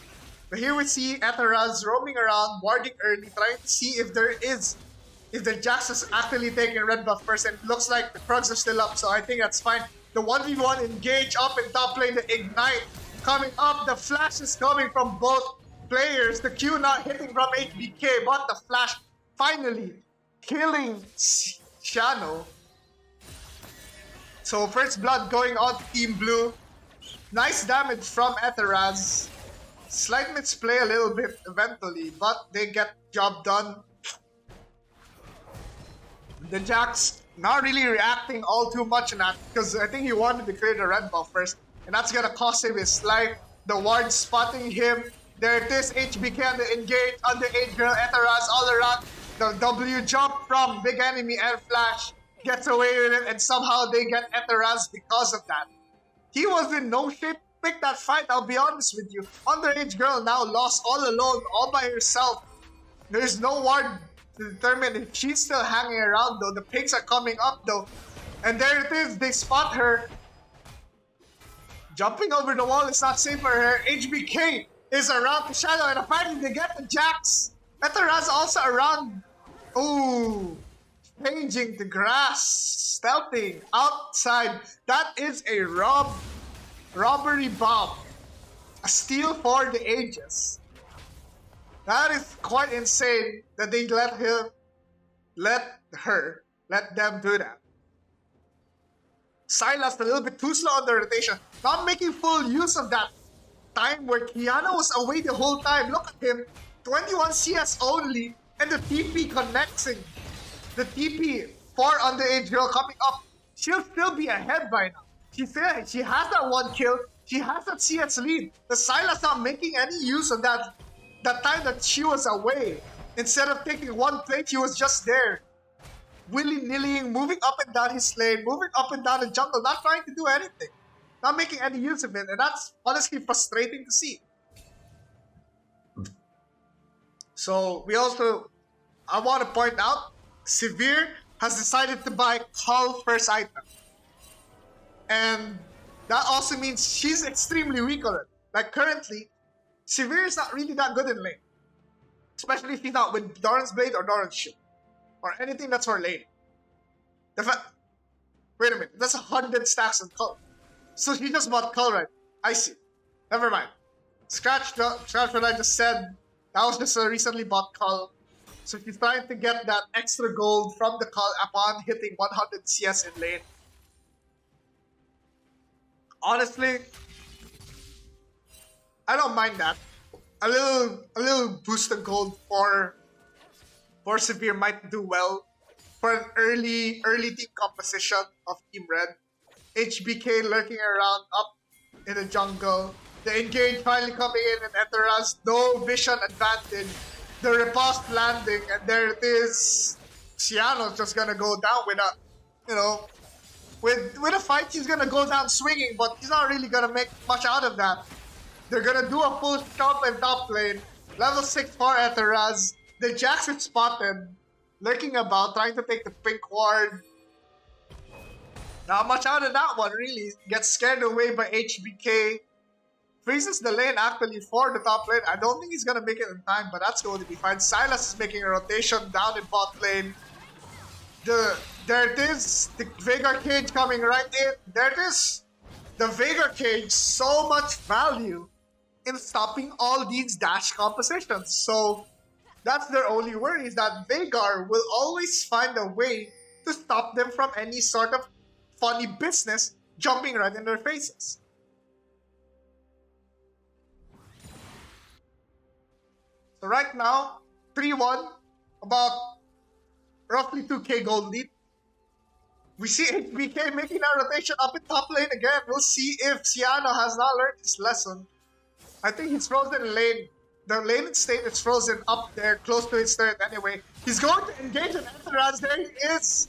But here we see Etheraz roaming around, warding early, trying to see if the Jax is actually taking red buff first. And it looks like the Krugs are still up, so I think that's fine. The 1v1 engage up in top lane, the Ignite coming up. The flash is coming from both players, the Q not hitting from HBK, but the flash finally killing Shiano. So first blood going on to Team Blue. Nice damage from Etheraz. Slight misplay a little bit eventually, but they get job done. The Jax not really reacting all too much in that because I think he wanted to create a red buff first, and that's gonna cost him his life. The ward spotting him. There it is, HBK on the engage, underage girl, Etheraz all around. The W jump from Big Enemy and Flash gets away with it, and somehow they get Etheraz because of that. He was in no shape to pick that fight, I'll be honest with you. Underage girl now lost all alone, all by herself. There's no ward to determine if she's still hanging around though. The pings are coming up though. And there it is, they spot her. Jumping over the wall is not safe for her. HBK is around the shadow, and apparently they get the Jax. Etheraz also around. Ooh. Changing the grass. Stealthing outside. That is a robbery bomb. A steal for the ages. That is quite insane that they let them do that. Silas a little bit too slow on the rotation, not making full use of that time where Kiana was away the whole time. Look at him, 21 CS only, and the TP connecting. The TP for underage girl coming up. She'll still be ahead by now. She has that one kill. She has that CS lead. The Silas not making any use of that time that she was away. Instead of taking one plate, she was just there. Willy-nillying, moving up and down his lane, moving up and down the jungle, not trying to do anything. Not making any use of it, and that's honestly frustrating to see. So, I want to point out, Severe has decided to buy Cull first item. And that also means she's extremely weak on it. Like currently, Severe is not really that good in lane. Especially if he's not with Doran's Blade or Doran's Shield. Or anything that's for lane. Wait a minute, that's 100 stacks on Cull. So he just bought Cull, right? I see. Never mind. Scratch what I just said. That was just a recently bought Cull. So he's trying to get that extra gold from the Cull upon hitting 100 CS in lane. Honestly, I don't mind that. A little boost of gold for Severe might do well for an early team composition of Team Red. HBK lurking around up in the jungle. The engage finally coming in, and Etheraz, no vision advantage. The riposte landing, and there it is. Ciano's just gonna go down with a, with a fight. He's gonna go down swinging, but he's not really gonna make much out of that. They're gonna do a full stomp in top lane. Level 6 for Etheraz. The Jax is spotted, lurking about, trying to take the pink ward. Not much out of that one, really. Gets scared away by HBK. Freezes the lane actually for the top lane. I don't think he's gonna make it in time, but that's going to be fine. Silas is making a rotation down in bot lane. There it is. The Veigar cage coming right in. There it is. The Veigar cage, so much value in stopping all these dash compositions. So that's their only worry, is that Veigar will always find a way to stop them from any sort of funny business jumping right in their faces. So right now, 3-1, about roughly 2k gold lead. We see HBK making a rotation up in top lane again. We'll see if Ciano has not learned his lesson. I think he's frozen in lane. The lane state is frozen up there, close to his turret anyway. He's going to engage an Etheraz. There he is.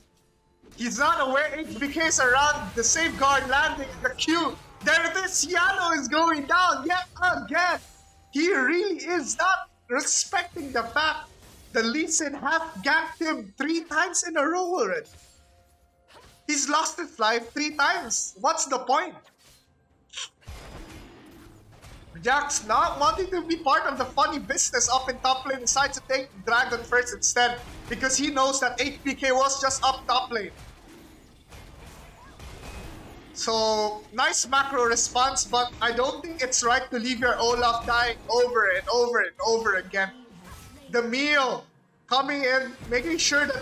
He's not aware HBK is around. The safeguard landing in the queue. There it is. Ciano is going down yet again. He really is not respecting the fact the Lee Sin have ganked him 3 times in a row already. He's lost his life 3 times. What's the point? Jax not wanting to be part of the funny business up in top lane, decides to take Dragon first instead because he knows that HBK was just up top lane. So, nice macro response, but I don't think it's right to leave your Olaf dying over and over and over again. The meal coming in, making sure that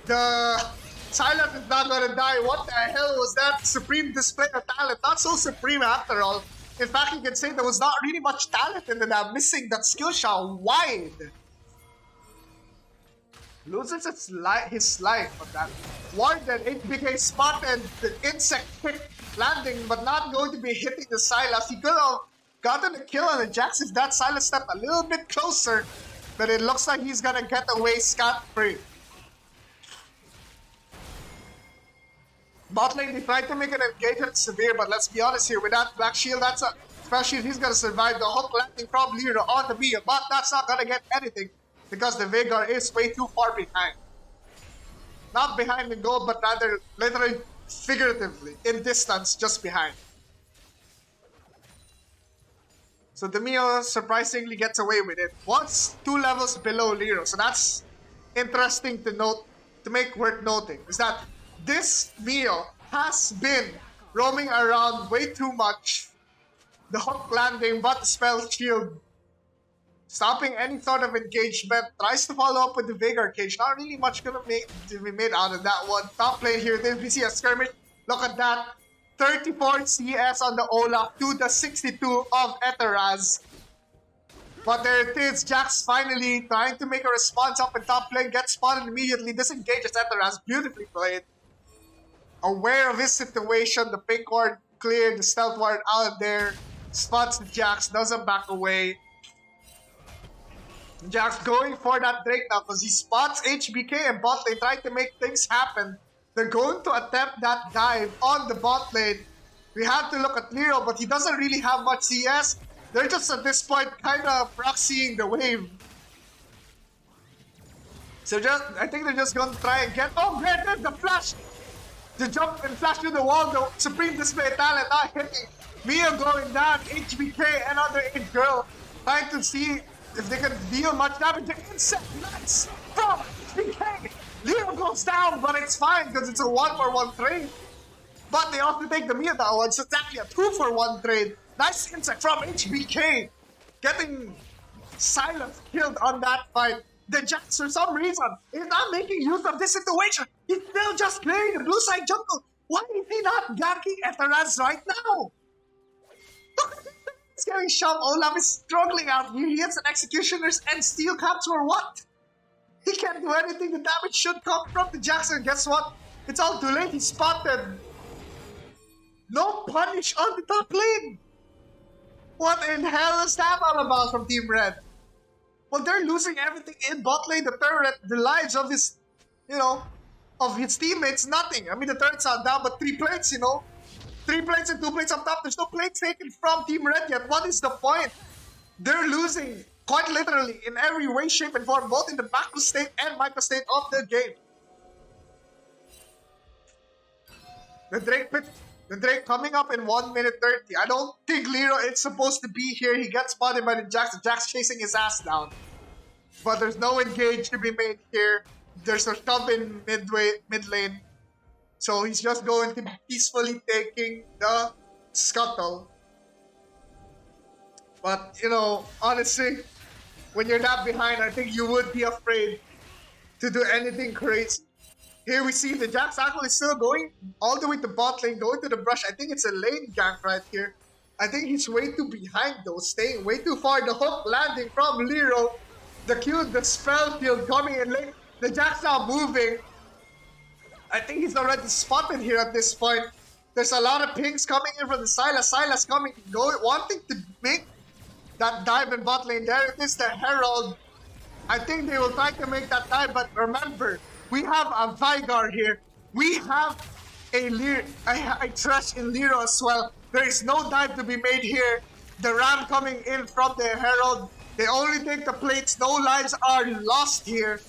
the Silent is not gonna die. What the hell was that supreme display of talent? Not so supreme after all. In fact, you can say there was not really much talent in that, missing that skill shot wide. Loses his life on that. Warden, HBK spotted the insect kick landing, but not going to be hitting the Silas. He could have gotten a kill on the Jax if that Silas stepped a little bit closer, but it looks like he's gonna get away scot-free. Bot lane, they tried to make an engagement severe, but let's be honest here, with that back shield, that's a special shield, he's gonna survive the hook landing from Lyra on the Mia, but that's not gonna get anything because the Veigar is way too far behind. Not behind in goal, but rather literally figuratively in distance, just behind. So the Mio surprisingly gets away with it. Once 2 levels below Lyra, so that's interesting to note, to make worth noting, is that this Mio has been roaming around way too much. The hook landing, but the spell shield, stopping any sort of engagement, tries to follow up with the Veigar cage. Not really much gonna be made out of that one. Top lane here, we see a skirmish. Look at that. 34 CS on the Olaf to the 62 of Eteraz. But there it is, Jax finally trying to make a response up in top lane, gets spotted immediately, disengages Eteraz, beautifully played. Aware of his situation, the pink ward cleared, the stealth ward out there, spots the Jax, doesn't back away. Jax going for that Drake now because he spots HBK and bot lane, trying to make things happen. They're going to attempt that dive on the bot lane. We have to look at Nero, but he doesn't really have much CS. They're just at this point kind of proxying the wave. So I think they're just going to try and get... Oh, granted, the flash! The jump and flash through the wall, the supreme display talent not hitting. Mia going down, HBK, another 8 girl, trying to see if they can deal much damage. The insect nuts from HBK! Leo goes down, but it's fine because it's a 1-for-1 trade. But they also take the Mia that one, so it's actually a 2-for-1 trade. Nice insect from HBK, getting Silence killed on that fight. The Jax, for some reason, is not making use of this situation. He's still just playing the blue side jungle. Why is he not ganking Eteraz right now? He's getting shoved. Olaf is struggling out here. He hits an Executioner's and steel caps or what? He can't do anything. The damage should come from the Jax, and guess what? It's all too late. He's spotted. No punish on the top lane. What in hell is that all about from Team Red? Well, they're losing everything in bot lane, the turret, the lives of his, of his teammates, nothing. I mean, the turret's not down, but 3 plates, 3 plates and 2 plates up top. There's no plates taken from Team Red yet. What is the point? They're losing, quite literally, in every way, shape, and form, both in the macro state and micro state of the game. The Drake coming up in 1 minute 30. I don't think Lero is supposed to be here. He gets spotted by the Jax. The Jax chasing his ass down. But there's no engage to be made here. There's a shove in mid lane. So he's just going to be peacefully taking the scuttle. But, honestly, when you're that behind, I think you would be afraid to do anything crazy. Here we see the Jax actually still going all the way to bot lane, going to the brush. I think it's a lane gank right here. I think he's way too behind though, staying way too far. The hook landing from Lero. The Q, the spell field coming in late. The Jax now moving. I think he's already spotted here at this point. There's a lot of pings coming in from the Sylas. Sylas coming, wanting to make that dive in bot lane. There it is, the Herald. I think they will try to make that dive, but remember, we have a Veigar here. We have a I trust in Lero as well. There is no dive to be made here. The Ram coming in from the Herald. They only take the plates. No lives are lost here.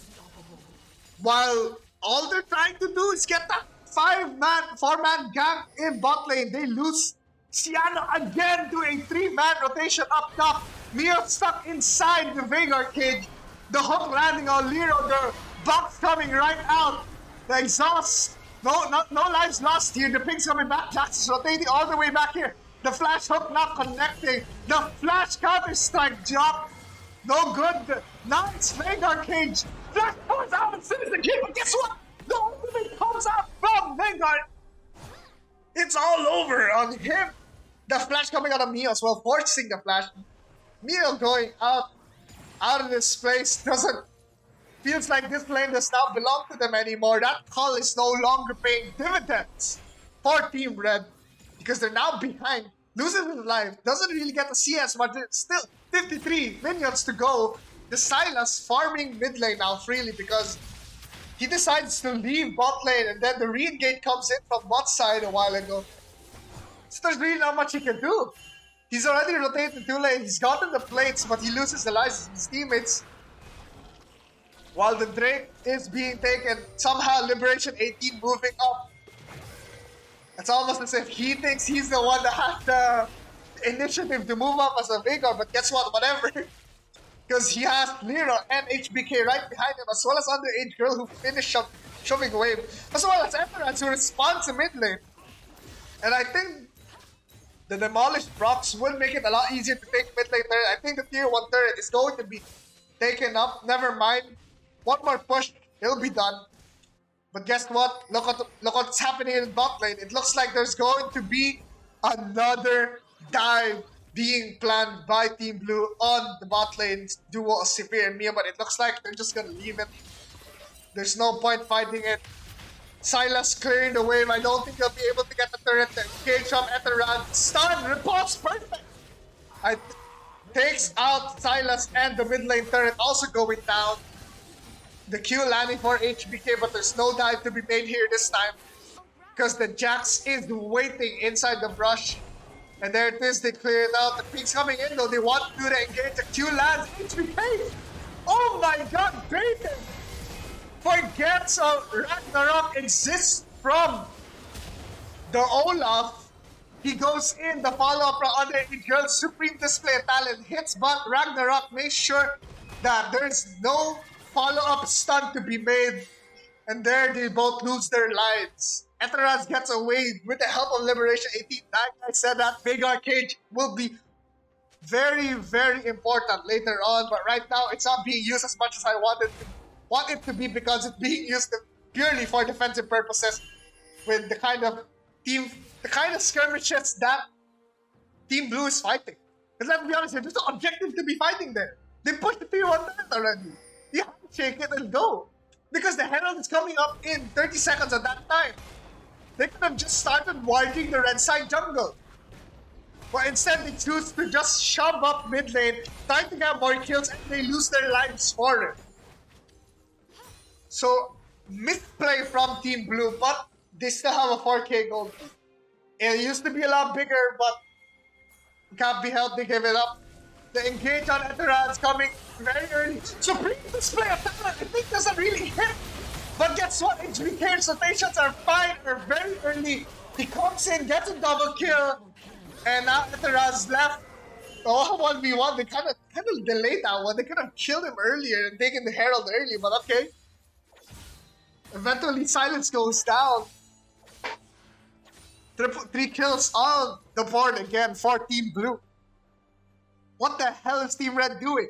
While all they're trying to do is get that 4-man gank in bot lane. They lose Ciano again to a 3-man rotation up top. Mio stuck inside the Veigar cage. The hook landing on Lero. The box coming right out. The exhaust No lives lost here. The ping's coming back. Jax is rotating all the way back here. The flash hook not connecting. The flash counter strike drop. No good. Now it's Vanguard Cage. Flash comes out and finishes the game. But guess what? The ultimate comes out from Vanguard. It's all over on him. The flash coming out of Mio as well, forcing the flash. Mio going out of this place doesn't. Feels like this lane does not belong to them anymore. That call is no longer paying dividends for Team Red because they're now behind. Loses his life, doesn't really get to see as much. Still 53 minions to go. The Sylas farming mid lane now freely because he decides to leave bot lane and then the re-engage comes in from bot side a while ago. So there's really not much he can do. He's already rotated to lane, he's gotten the plates, but he loses the lives of his teammates. While the Drake is being taken, somehow Liberation 18 moving up. It's almost as if he thinks he's the one that has the initiative to move up as a Vanguard, but guess what? Whatever. Because he has Lero and HBK right behind him, as well as Underage Girl who finished shoving wave, as well as Emerald who responds to mid lane. And I think the demolished Procs would make it a lot easier to take mid lane turret. I think the tier 1 turret is going to be taken up. Never mind. One more push, it'll be done. But guess what? Look what's happening in bot lane. It looks like there's going to be another dive being planned by Team Blue on the bot lane duo of Severe and Mia, but it looks like they're just gonna leave it. There's no point fighting it. Sylas clearing the wave. I don't think they'll be able to get the turret to engage from Etheran. Stun, repulse, perfect! Takes out Sylas and the mid lane turret also going down. The Q landing for HBK, but there's no dive to be made here this time. Because the Jax is waiting inside the brush. And there it is, they clear it out. The ping's coming in though, they want to do the engage. The Q lands, HBK! Oh my god, Drayton! Forgets Ragnarok exists from the Olaf. He goes in, the follow-up from Underage Girl, supreme display of talent, hits, but Ragnarok makes sure that there's no follow-up stun to be made, and there they both lose their lives. Etheraz gets away with the help of Liberation 18. Like I said, that big arcade will be very, very important later on, but right now it's not being used as much as I want it to be because it's being used purely for defensive purposes with the kind of skirmishes that Team Blue is fighting. Because let's be honest here, there's no objective to be fighting there. They pushed the tier 1 turret already. You have to shake it and go. Because the Herald is coming up in 30 seconds at that time. They could have just started warding the red side jungle. But instead they choose to just shove up mid lane, trying to get more kills, and they lose their lives for it. So, misplay from Team Blue, but they still have a 4k gold. It used to be a lot bigger, but can't be helped, they give it up. The engage on Etheran is coming very early. Supreme display of talent, I think doesn't really hit. But guess what? HBK's rotations are fine, or very early. He comes in, gets a double kill, and now Etheran's left. Oh, 1v1, they kind of delayed that one. They could have killed him earlier and taken the Herald early, but okay. Eventually, Silence goes down. 3 kills on the board again for Team Blue. What the hell is Team Red doing?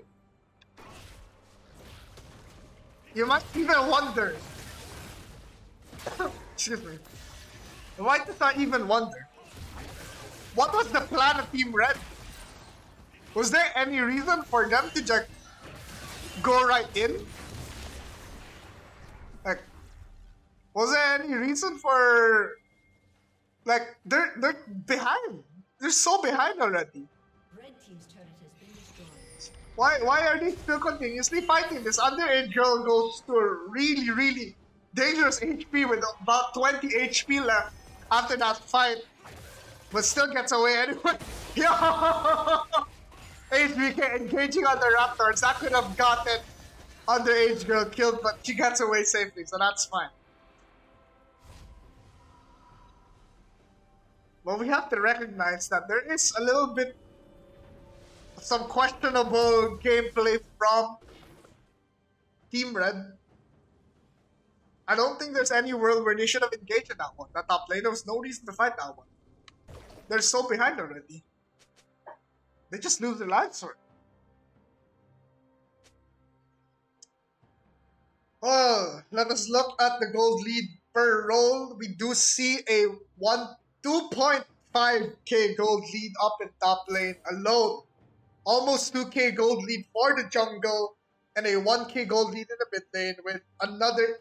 You might even wonder. Excuse me. You might not even wonder. What was the plan of Team Red? Was there any reason for them to just go right in? Like, was there any reason for... Like, they're behind. They're so behind already. Red team's turret has been destroyed. Why are they still continuously fighting this? Underage Girl goes to a really, really dangerous HP with about 20 HP left after that fight. But still gets away anyway. Yo! HBK engaging on the Raptors. That could have gotten Underage Girl killed, but she gets away safely, so that's fine. But we have to recognize that there is a little bit of some questionable gameplay from Team Red. I don't think there's any world where they should have engaged in that one. That top lane, there was no reason to fight that one. They're so behind already. They just lose their lives for it. Oh, let us look at the gold lead per role. We do see a 2.5k gold lead up in top lane alone. Almost 2k gold lead for the jungle and a 1k gold lead in the mid lane with another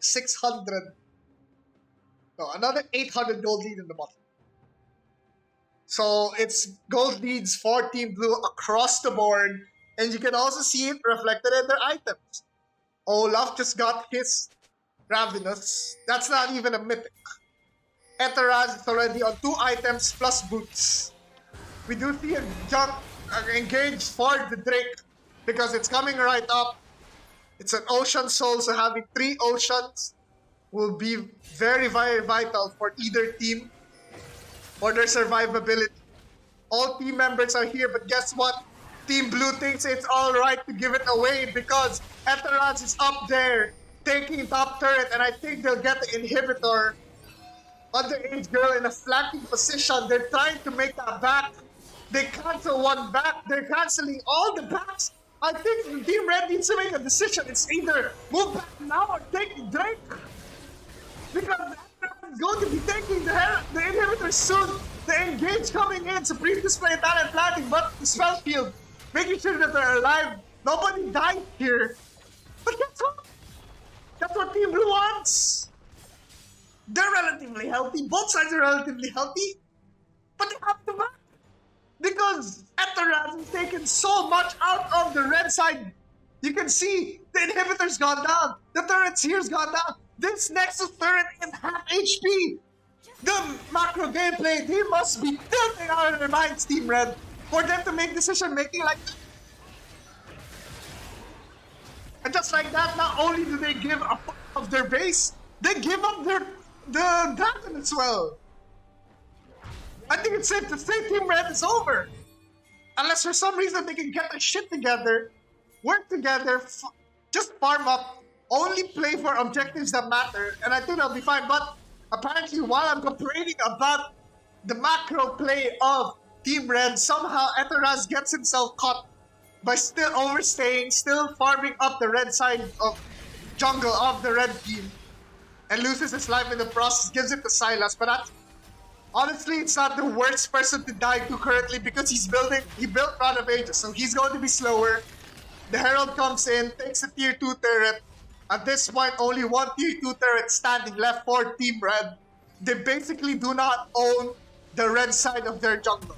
800 gold lead in the bottom. So it's gold leads for Team Blue across the board, and you can also see it reflected in their items. Olaf just got his Ravenous. That's not even a mythic. Eteraz is already on 2 items plus boots. We do see a jump engaged for the Drake because it's coming right up. It's an ocean soul, so having 3 oceans will be very, very vital for either team for their survivability. All team members are here, but guess what? Team Blue thinks it's alright to give it away because Eteraz is up there taking top turret, and I think they'll get the inhibitor. Underage girl in a flanking position. They're trying to make that back. They cancel one back. They're canceling all the backs. I think Team Red needs to make a decision. It's either move back now or take Drake. Because is going to be taking the inhibitor soon. The engage coming in. Supreme Display talent planting, but the spell field. Making sure that they're alive. Nobody died here. But guess what? That's what Team Blue wants. They're relatively healthy. Both sides are relatively healthy. But they have to back. Because Eteraz has taken so much out of the red side. You can see the inhibitor's gone down. The turret's here's gone down. This Nexus turret is half HP. The macro gameplay, they must be tilting out of their minds, Team Red, for them to make decision making like that. And just like that, not only do they give up of their base, they give up the dragon as well. I think it's safe to say Team Red is over. Unless for some reason they can get their shit together, work together, just farm up, only play for objectives that matter, and I think they'll be fine. But apparently, while I'm complaining about the macro play of Team Red, somehow Eteraz gets himself caught by still overstaying, still farming up the red side of jungle of the red team, and loses his life in the process, gives it to Sylas. But that's, honestly, it's not the worst person to die to currently because he built Rod of Ages, so he's going to be slower. The Herald comes in, takes a tier 2 turret. At this point, only one tier 2 turret standing left for Team Red. They basically do not own the red side of their jungle.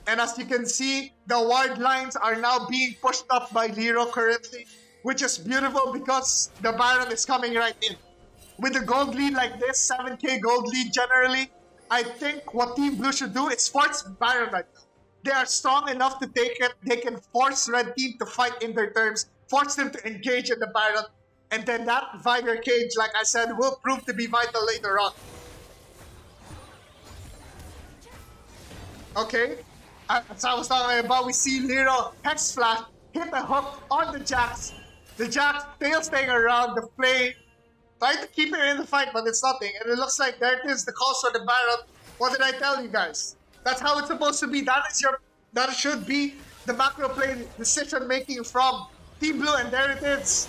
And as you can see, the ward lines are now being pushed up by Lero currently, which is beautiful because the Baron is coming right in. With a gold lead like this, 7k gold lead generally, I think what Team Blue should do is force Baron right now. They are strong enough to take it. They can force Red Team to fight in their terms, force them to engage in the Baron, and then that Viger Cage, like I said, will prove to be vital later on. Okay, as I was talking about, we see Lero Hex Flash hit a hook on the Jax. The Jax still staying around the play, trying to keep her in the fight, but it's nothing. And it looks like there it is, the calls for the Baron. What did I tell you guys? That's how it's supposed to be. That should be the macro play decision making from Team Blue, and there it is.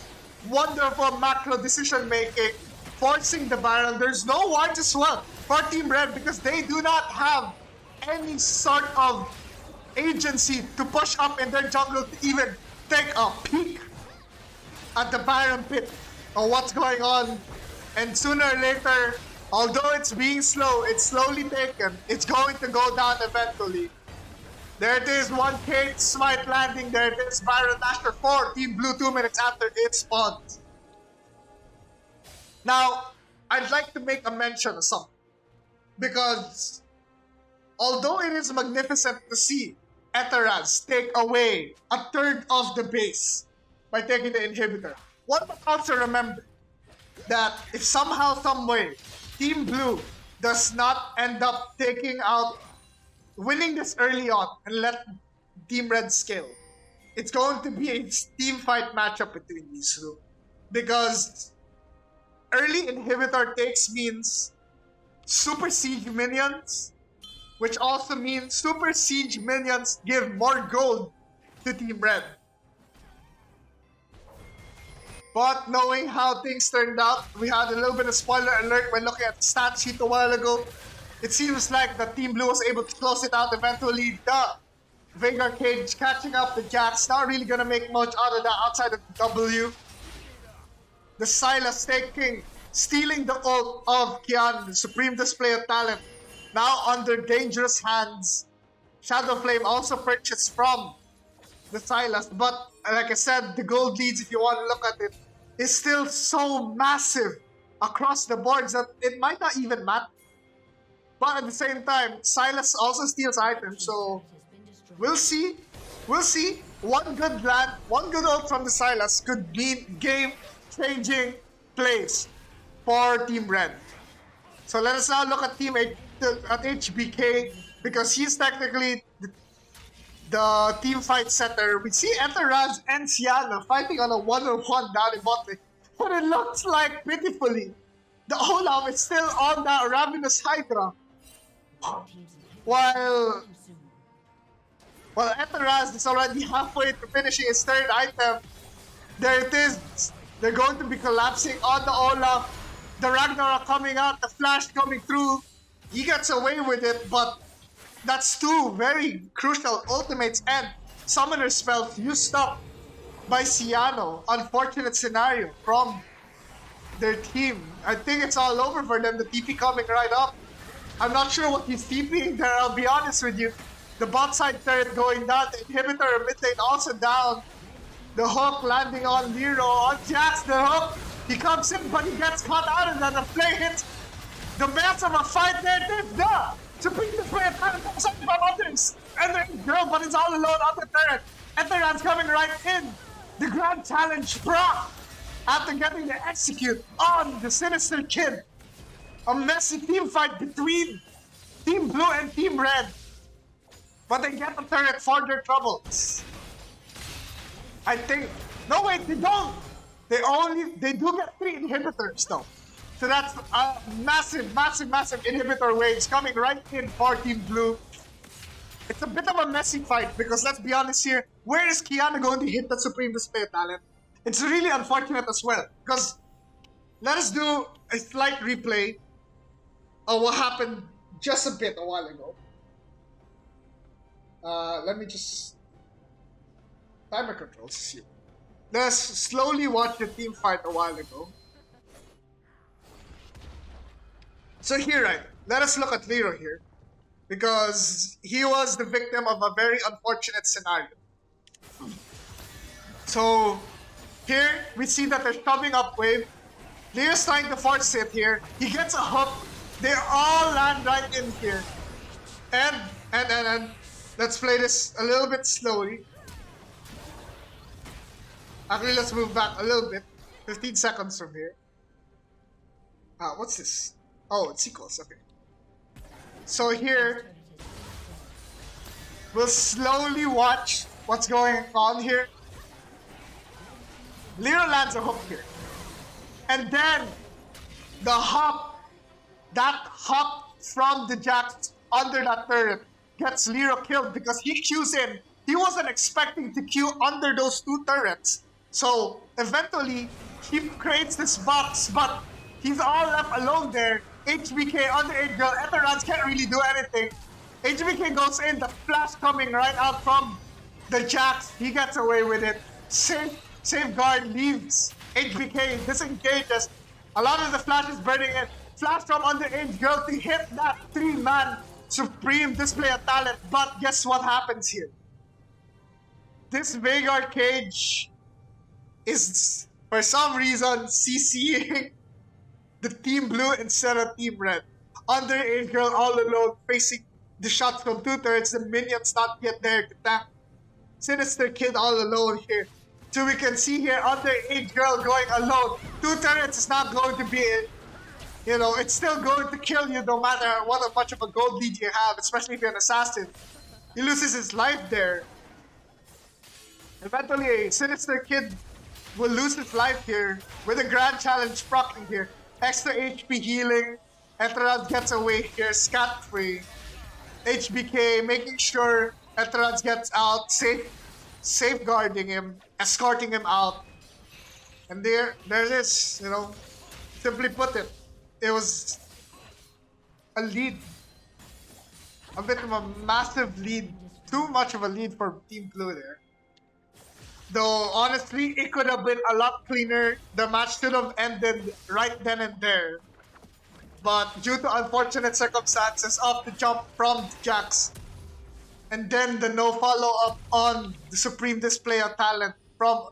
Wonderful macro decision making, forcing the Baron. There's no wards as well for Team Red because they do not have any sort of agency to push up in their jungle to even take a peek at the Baron pit or what's going on. And sooner or later, although it's being slow, it's slowly taken. It's going to go down eventually. There it is, 1k smite landing. There it is, Baron Dasher 4, Team Blue 2 minutes after it spawns. Now, I'd like to make a mention of something. Because, although it is magnificent to see Eteraz take away a third of the base by taking the inhibitor, one must also remember that if somehow, some way, Team Blue does not end up winning this early on and let Team Red scale, it's going to be a team fight matchup between these two. Because early inhibitor takes means super siege minions, which also means super siege minions give more gold to Team Red. But knowing how things turned out, we had a little bit of spoiler alert when looking at the stat sheet a while ago. It seems like the Team Blue was able to close it out eventually. The Veigar Cage catching up the Jax, not really gonna make much out of that outside of the W. The Sylas stealing the ult of Kian, the supreme display of talent, now under dangerous hands. Shadow Flame also purchased from the Sylas, but like I said, the gold leads, if you want to look at it, is still so massive across the boards that it might not even matter. But at the same time, Sylas also steals items, so we'll see. We'll see. One good land, one good ult from the Sylas could mean game-changing plays for Team Red. So let us now look at at HBK, because he's technically the team fight setter. We see Eteraz and Siana fighting on a 1-on-1 down in bot lane. But it looks like, pitifully, the Olaf is still on that Ravenous Hydra. While Eteraz is already halfway to finishing his third item, there it is. They're going to be collapsing on the Olaf. The Ragnarok coming out, the Flash coming through. He gets away with it, but that's two very crucial ultimates and summoner spells used up by Ciano. Unfortunate scenario from their team. I think it's all over for them. The TP coming right up. I'm not sure what he's TPing there, I'll be honest with you. The bot side turret going down, the inhibitor mid lane also down. The hook landing on Nero, on Jax, the hook. He comes in, but he gets caught out, and then the play hits. The mess of a fight there, there's the Supreme Display of Talent comes up from others. And then girl, but it's all alone on the turret. Etheran's coming right in. The grand challenge Brock after getting to execute on the Sinister Kid. A messy team fight between Team Blue and Team Red. But they get the turret for their troubles. I think. No, wait, they don't. They do get 3 inhibitors though. So that's a massive inhibitor waves coming right in for Team Blue. It's a bit of a messy fight because let's be honest here, where is Kiana going to hit that Supreme Display talent? It's really unfortunate as well because let us do a slight replay of what happened just a while ago. Let me just timer controls here. Let's slowly watch the team fight a while ago. So here, right, let us look at Lero here, because he was the victim of a very unfortunate scenario. So here we see that they're shoving up wave. Lero's trying to force it here. He gets a hook. They all land right in here. And let's play this a little bit slowly. Actually, let's move back a little bit. 15 seconds from here. What's this? Oh, it's sequels, okay. So here, we'll slowly watch what's going on here. Lero lands a hook here. And then, that hop from the Jax under that turret gets Lero killed because he Qs in. He wasn't expecting to Q under those 2 turrets. So, eventually, he creates this box, but he's all left alone there. HBK, underage girl, Eterans can't really do anything. HBK goes in, the flash coming right out from the Jax. He gets away with it. Safeguard leaves. HBK disengages. A lot of the flash is burning it. Flash from underage girl to hit that 3-man supreme display of talent. But guess what happens here? This Veigar Cage is, for some reason, CCing the Team Blue instead of Team Red. Underage girl all alone, facing the shots from 2 turrets, the minions not yet there to tank. Sinister Kid all alone here. So we can see here, underage girl going alone. 2 turrets is not going to be it. You know, it's still going to kill you no matter what much of a gold lead you have, especially if you're an assassin. He loses his life there. Eventually, a Sinister Kid will lose his life here with a grand challenge proccing here. extra HP healing. Etheraz gets away here scot-free. HBK making sure Etheraz gets out, safeguarding him, escorting him out. And there it is, you know. Simply put it was a lead. A bit of a massive lead. Too much of a lead for Team Blue there. Though, honestly, it could have been a lot cleaner. The match should have ended right then and there. But due to unfortunate circumstances of the jump from Jax, and then the no follow-up on the supreme display of talent from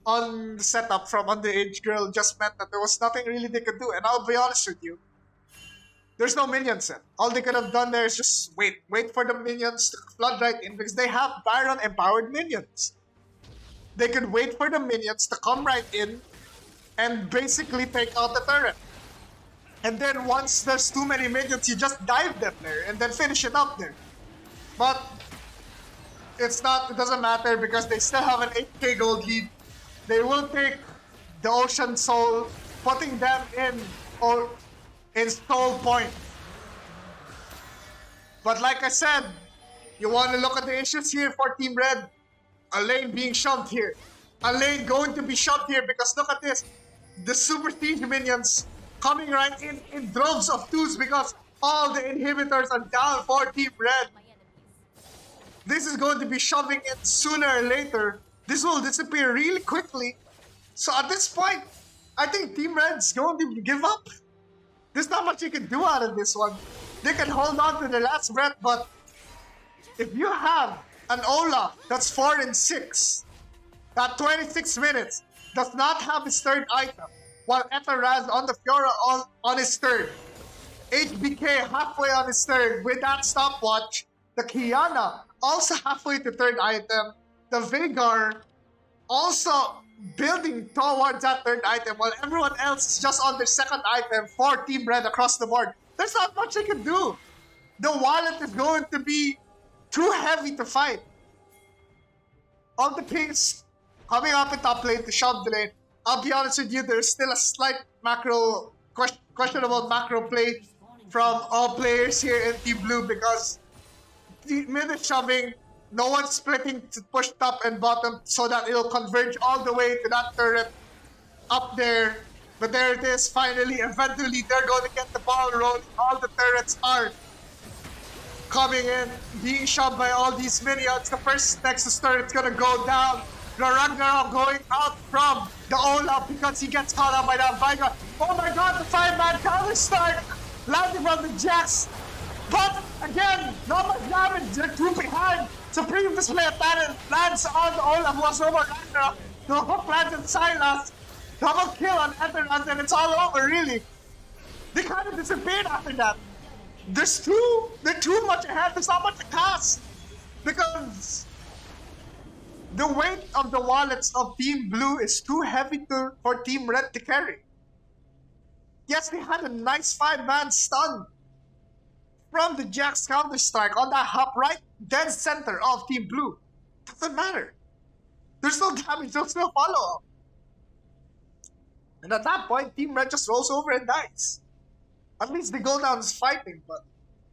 on the setup from Underage Girl just meant that there was nothing really they could do. And I'll be honest with you, there's no minion set. All they could have done there is just wait for the minions to flood right in because they have Baron empowered minions. They could wait for the minions to come right in and basically take out the turret. And then once there's too many minions, you just dive them there and then finish it up there. But it doesn't matter because they still have an 8k gold lead. They will take the Ocean Soul, putting them in soul point. But like I said, you want to look at the issues here for Team Red. A lane being shoved here. A lane going to be shoved here because look at this. The Super Siege minions coming right in droves of twos because all the inhibitors are down for Team Red. This is going to be shoving in sooner or later. This will disappear really quickly. So at this point, I think Team Red's going to give up. There's not much you can do out of this one. They can hold on to the last breath, but if you have an Olaf that's 4 and 6, that 26 minutes does not have his third item, while Etheraz on the Fiora on his third, HBK halfway on his third with that stopwatch, the Kiana also halfway to third item, the Veigar also building towards that third item while everyone else is just on their second item for Team Red across the board. There's not much they can do. The wallet is going to be too heavy to fight. All the pings coming up in top lane to shove the lane. I'll be honest with you, there's still a slight questionable macro play from all players here in Team Blue because the minute shoving, no one's splitting to push top and bottom so that it'll converge all the way to that turret up there. But there it is, finally, eventually they're going to get the ball rolling. All the turrets are coming in, being shoved by all these minions. The first Nexus turret's gonna go down. The Ragnarok going out from the Olaf because he gets caught up by that Veigar. Oh my god, the 5-man counter start landing from the Jax. But again, not much damage. They're too behind. Supreme display of talent lands on the Olaf who has over Ragnarok. The hook lands in Silas. Double kill on Etheraz and it's all over really. They kind of disappeared after that. They're too much ahead. There's not much to cast because the weight of the wallets of Team Blue is too heavy for Team Red to carry. Yes, they had a nice 5-man stun from the Jax Counter-Strike on that hop right dead center of Team Blue. Doesn't matter. There's no damage, there's no follow-up. And at that point, Team Red just rolls over and dies. At least they go down fighting, but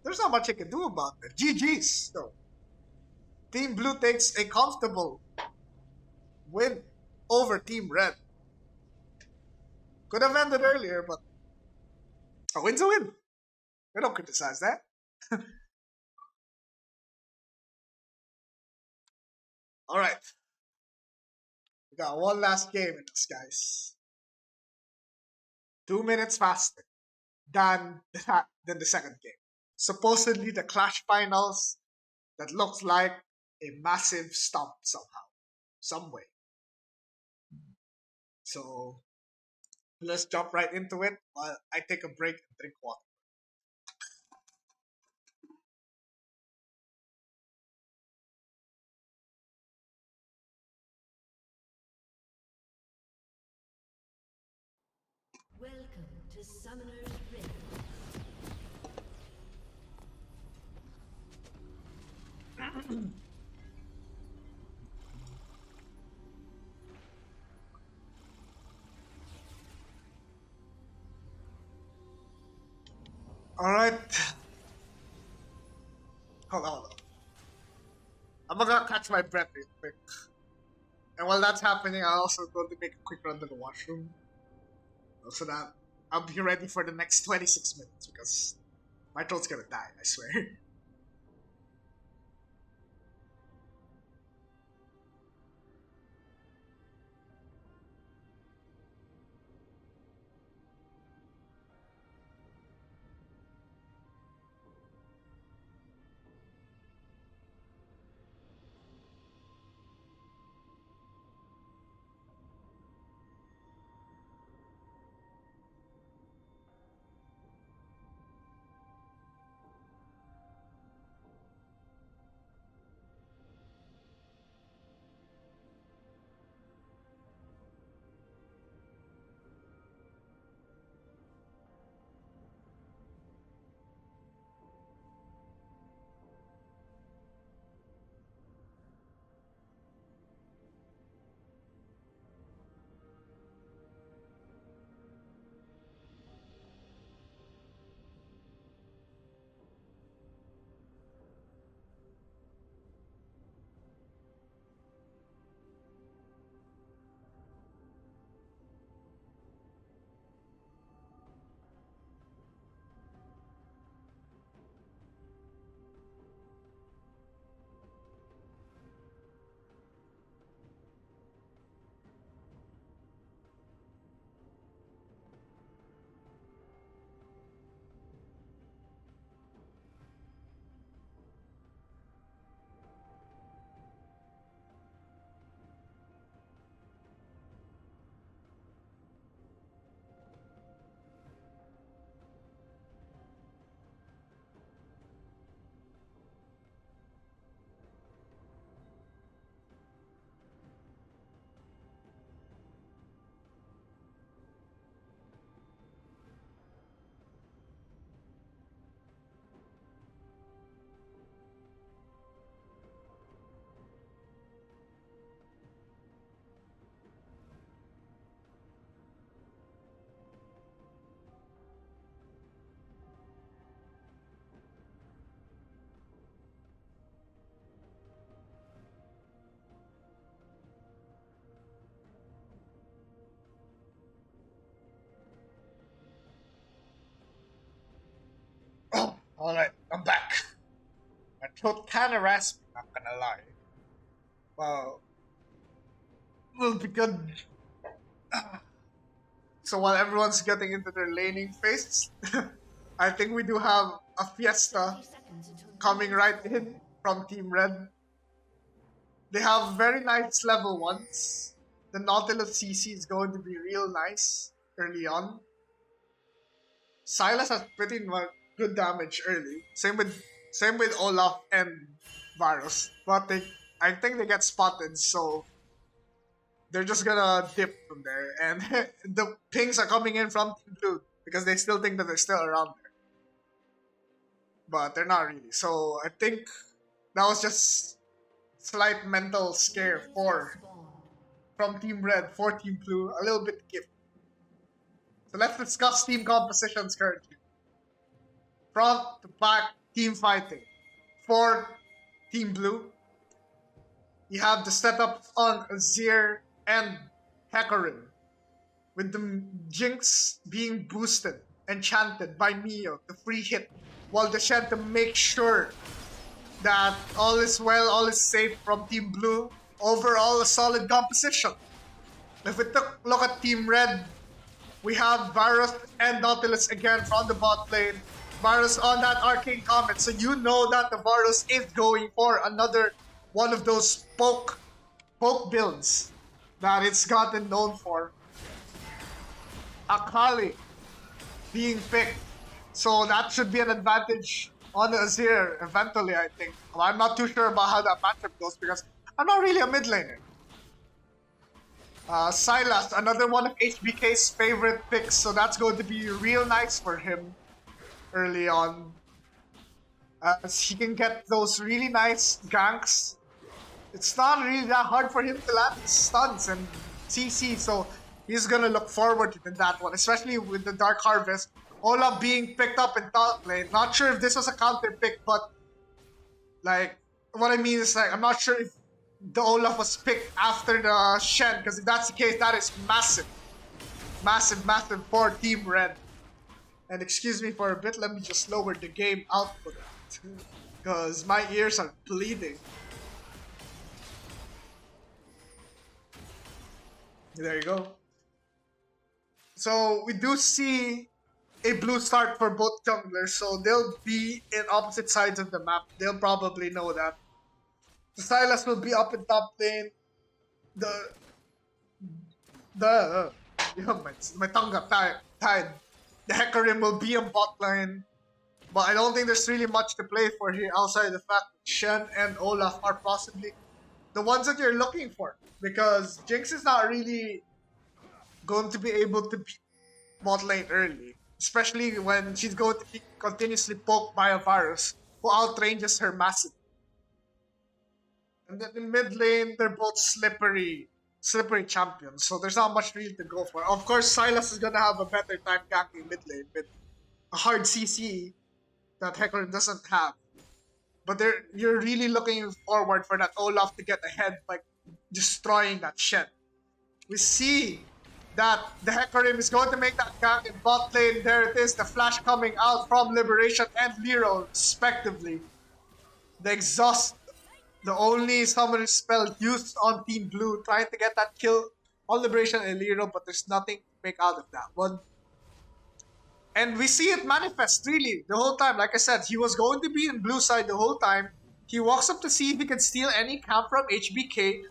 there's not much I can do about it. GG's. So, Team Blue takes a comfortable win over Team Red. Could have ended earlier, but a win's a win. We don't criticize that. Alright. We got one last game in this, guys. 2 minutes faster than the second game. Supposedly the Clash Finals that looks like a massive stomp somehow, some way. So let's jump right into it while I take a break and drink water. Welcome to Summoner's Rift. Alright. Hold on, hold on. I'm gonna catch my breath real quick. And while that's happening, I'll also go to make a quick run to the washroom. So that I'll be ready for the next 26 minutes because my throat's gonna die, I swear. Oh, alright, I'm back. My throat kinda raspy, not gonna lie. Well, will be good. So while everyone's getting into their laning phase, I think we do have a fiesta 30 seconds until the coming ring right is in from Team Red. They have very nice level ones. The Nautilus CC is going to be real nice early on. Silas has pretty much good damage early. Same with Olaf and Varus. But I think they get spotted, so they're just gonna dip from there. And the pings are coming in from Team Blue because they still think that they're still around there. But they're not really. So I think that was just slight mental scare Minions for have spawned. from Team Red for Team Blue. A little bit gift. So let's discuss team compositions currently. Front to back team fighting. For Team Blue, you have the setup on Azir and Hecarim, with the Jinx being boosted, enchanted by Mio, the free hit, while the Shen to make sure that all is well, all is safe from Team Blue. Overall, a solid composition. If we look at Team Red, we have Varus and Nautilus again from the bot lane. Varus on that arcane comet, so you know that the Varus is going for another one of those poke builds that it's gotten known for. Akali being picked, so that should be an advantage on Azir eventually, I think. Well, I'm not too sure about how that matchup goes because I'm not really a mid laner. Sylas, another one of HBK's favorite picks, so that's going to be real nice for him early on. As he can get those really nice ganks. It's not really that hard for him to land stuns and CC, so he's gonna look forward to that one, especially with the Dark Harvest, Olaf being picked up in top lane. Not sure if this was a counter pick, but like what I mean is like I'm not sure if the Olaf was picked after the Shen, because if that's the case, that is massive. Massive, massive for Team Red. And excuse me for a bit, let me just lower the game output. Because my ears are bleeding. There you go. So we do see a blue start for both junglers, so they'll be in opposite sides of the map. They'll probably know that. The Sylas will be up in top lane. The my tongue got tied. The Hecarim will be on bot lane. But I don't think there's really much to play for here outside the fact that Shen and Olaf are possibly the ones that you're looking for. Because Jinx is not really going to be able to beat bot lane early. Especially when she's going to be continuously poked by a virus who outranges her massively. And then in mid lane, they're both slippery champions. So there's not much really to go for. Of course, Sylas is gonna have a better time ganking mid lane with a hard CC that Hecarim doesn't have. But you're really looking forward for that Olaf to get ahead by destroying that Shen. We see that the Hecarim is going to make that gank in bot lane. There it is, the flash coming out from Liberation and Lero, respectively. The exhaust, the only summoner spell used on Team Blue, trying to get that kill on Liberation and Lero, but there's nothing to make out of that one. And we see it manifest, really, the whole time. Like I said, he was going to be in blue side the whole time. He walks up to see if he can steal any camp from HBK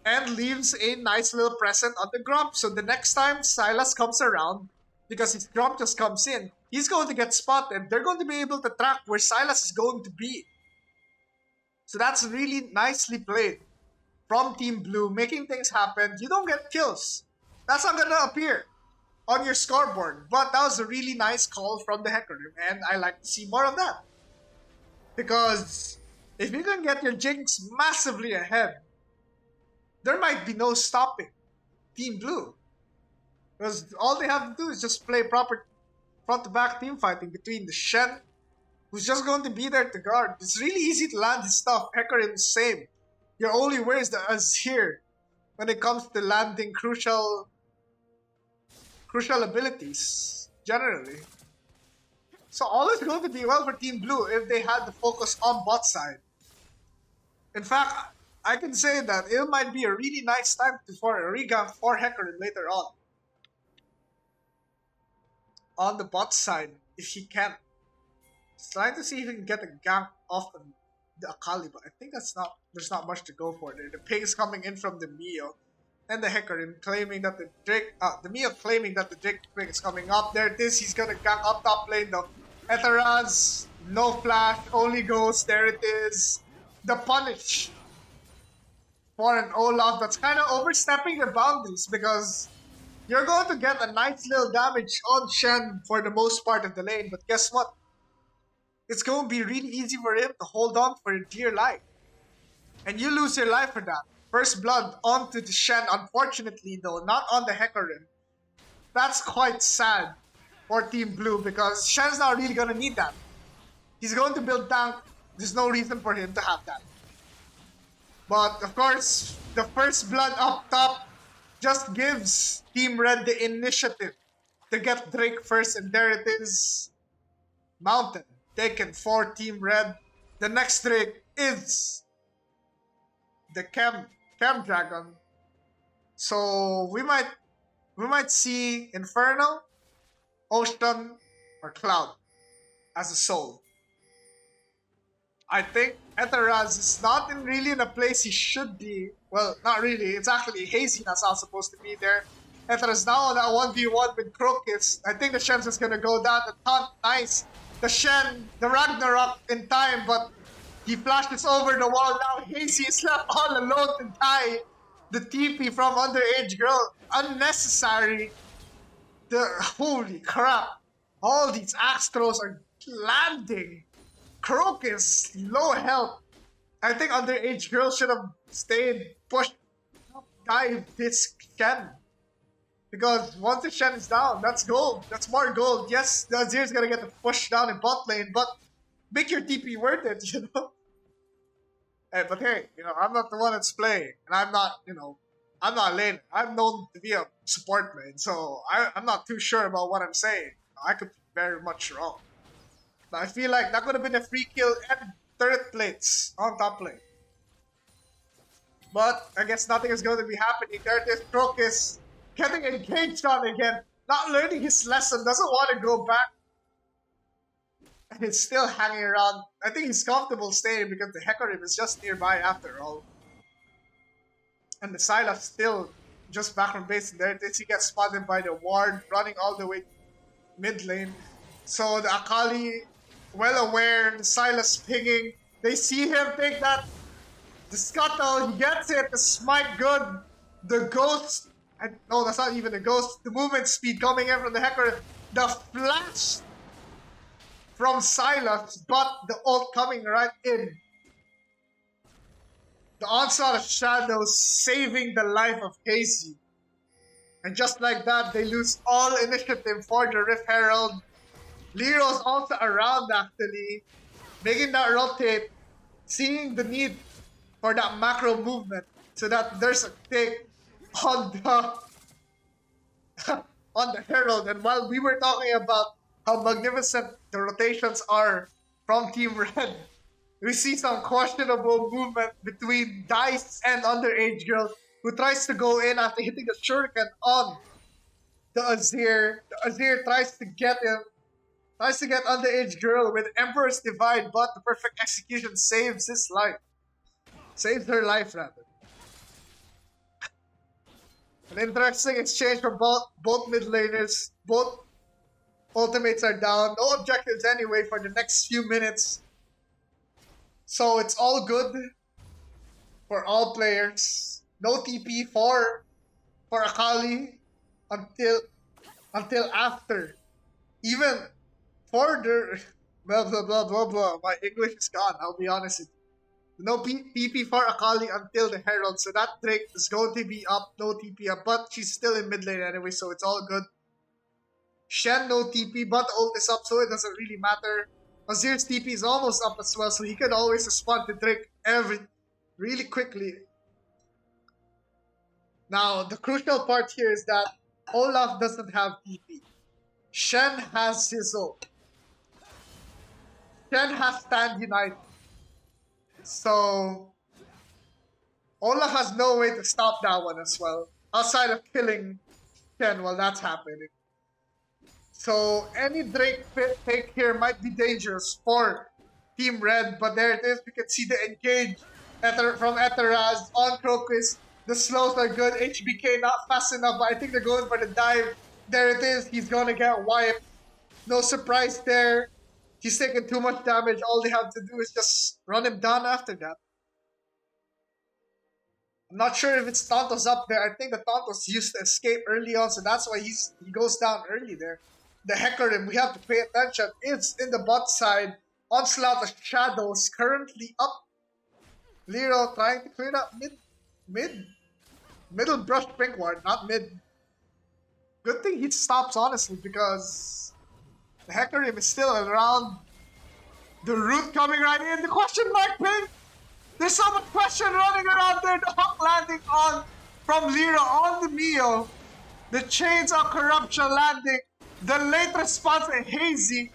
and leaves a nice little present on the Grump. So the next time Sylas comes around, because his Grump just comes in, he's going to get spotted. They're going to be able to track where Sylas is going to be. So that's really nicely played from Team Blue, making things happen. You don't get kills. That's not going to appear on your scoreboard. But that was a really nice call from the Hecarim, and I like to see more of that. Because if you can get your Jinx massively ahead, there might be no stopping Team Blue. Because all they have to do is just play proper front-to-back team fighting between the Shen, who's just going to be there to guard. It's really easy to land his stuff. Hecarim is same. Your only worry is the Azir when it comes to landing crucial abilities, generally. So all is going to be well for Team Blue if they had the focus on bot side. In fact, I can say that it might be a really nice time for a regank for Hecarim later on. On the bot side, if he can. He's trying to see if he can get a gank off the Akali, but I think there's not much to go for there. The ping is coming in from the Mio. And the Hecarim claiming that the Drake, the Mio claiming that the Drake ping is coming up. There it is, he's gonna gank up top lane though. Etheraz, no flash, only goes, there it is. The punish for an Olaf that's kind of overstepping the boundaries, because you're going to get a nice little damage on Shen for the most part of the lane, but guess what? It's going to be really easy for him to hold on for dear life. And you lose your life for that. First blood onto the Shen, unfortunately though, not on the Hecarim. That's quite sad for Team Blue, because Shen's not really going to need that. He's going to build tank. There's no reason for him to have that. But of course, the first blood up top just gives Team Red the initiative to get Drake first, and there it is. Mountain taken for Team Red. The next Drake is the Chem Dragon. So we might see Inferno, Ocean, or Cloud as a soul. I think Etheraz is not really in a place he should be. Well, not really. It's actually Hazy that's not supposed to be there. Etheraz now on that 1v1 with Crocus. I think the Shen's is gonna go down. The taunt, nice. The Shen, the Ragnarok in time, but he flashes over the wall now. Hazy is left all alone to die. The TP from Underage Girl, unnecessary. Holy crap. All these axe throws are landing. Crocus, low health. I think Underage Girl should have stayed, pushed, dive this Shen. Because once the Shen is down, that's gold. That's more gold. Yes, the Azir's gonna get the push down in bot lane, but make your TP worth it, you know? But hey, I'm not the one that's playing. And I'm not lane. I'm known to be a support lane, so I'm not too sure about what I'm saying. I could be very much wrong. But I feel like that could have been a free kill and turret plates on top lane. But I guess nothing is going to be happening. There it is. Crocus getting engaged on again. Not learning his lesson. Doesn't want to go back. And he's still hanging around. I think he's comfortable staying because the Hecarim is just nearby after all. And the Sylas still just back from base. And there it is. He gets spotted by the ward running all the way mid lane. So the Akali, well aware. The Sylas pinging. They see him take that. The scuttle, he gets it. The smite good. The ghost. No, that's not even a ghost. The movement speed coming in from the Hecarim. The flash from Sylas, but the ult coming right in. The onslaught of shadows saving the life of Hazy. And just like that, they lose all initiative for the Rift Herald. Lero's also around actually, making that rotate, seeing the need for that macro movement so that there's a take on the on the Herald. And while we were talking about how magnificent the rotations are from Team Red, we see some questionable movement between Dice and Underage Girl, who tries to go in after hitting a shuriken on the Azir. The Azir tries to get Underage Girl with Emperor's Divide, but the perfect execution saves his life. Saves her life, rather. An interesting exchange from both mid laners. Both ultimates are down. No objectives anyway for the next few minutes. So it's all good for all players. No TP for Akali until after. Even further. Blah blah blah blah blah. My English is gone, I'll be honest with you. No TP for Akali until the Herald, so that Drake is going to be up, no TP up, but she's still in mid lane anyway, so it's all good. Shen, no TP, but ult is up, so it doesn't really matter. Azir's TP is almost up as well, so he can always respond to Drake really quickly. Now, the crucial part here is that Olaf doesn't have TP. Shen has his ult. Shen has Stand United. So, Olaf has no way to stop that one as well, outside of killing Shen while that's happening. So, any Drake take here might be dangerous for Team Red, but there it is. We can see the engage from Eteraz on Crocus. The slows are good. HBK not fast enough, but I think they're going for the dive. There it is. He's going to get wiped. No surprise there. He's taking too much damage. All they have to do is just run him down after that. I'm not sure if it's Tonto's up there. I think the Tonto's used to escape early on, so that's why he goes down early there. The Hecarim, we have to pay attention. It's in the bot side. Onslaught of Shadows currently up. Lero trying to clean up middle brush pink ward, not mid. Good thing he stops, honestly, because the Hecarim is still around. The root coming right in. The question mark ping. There's so much question running around there. The Hawk landing on from Lero on the Mio. The Chains of Corruption landing. The late response and Hazy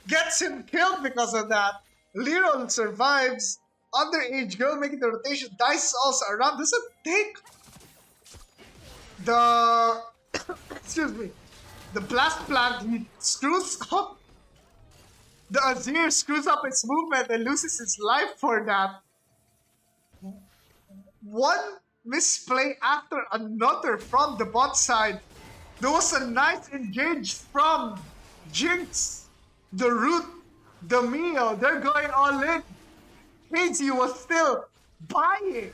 gets him killed because of that. Lero survives. Underage Girl making the rotation. Dice is also around. Doesn't take the excuse me. The blast plant, he screws up. The Azir screws up its movement and loses his life for that. One misplay after another from the bot side. There was a nice engage from Jinx, the Root, the Mio. They're going all in. Hazy was still buying.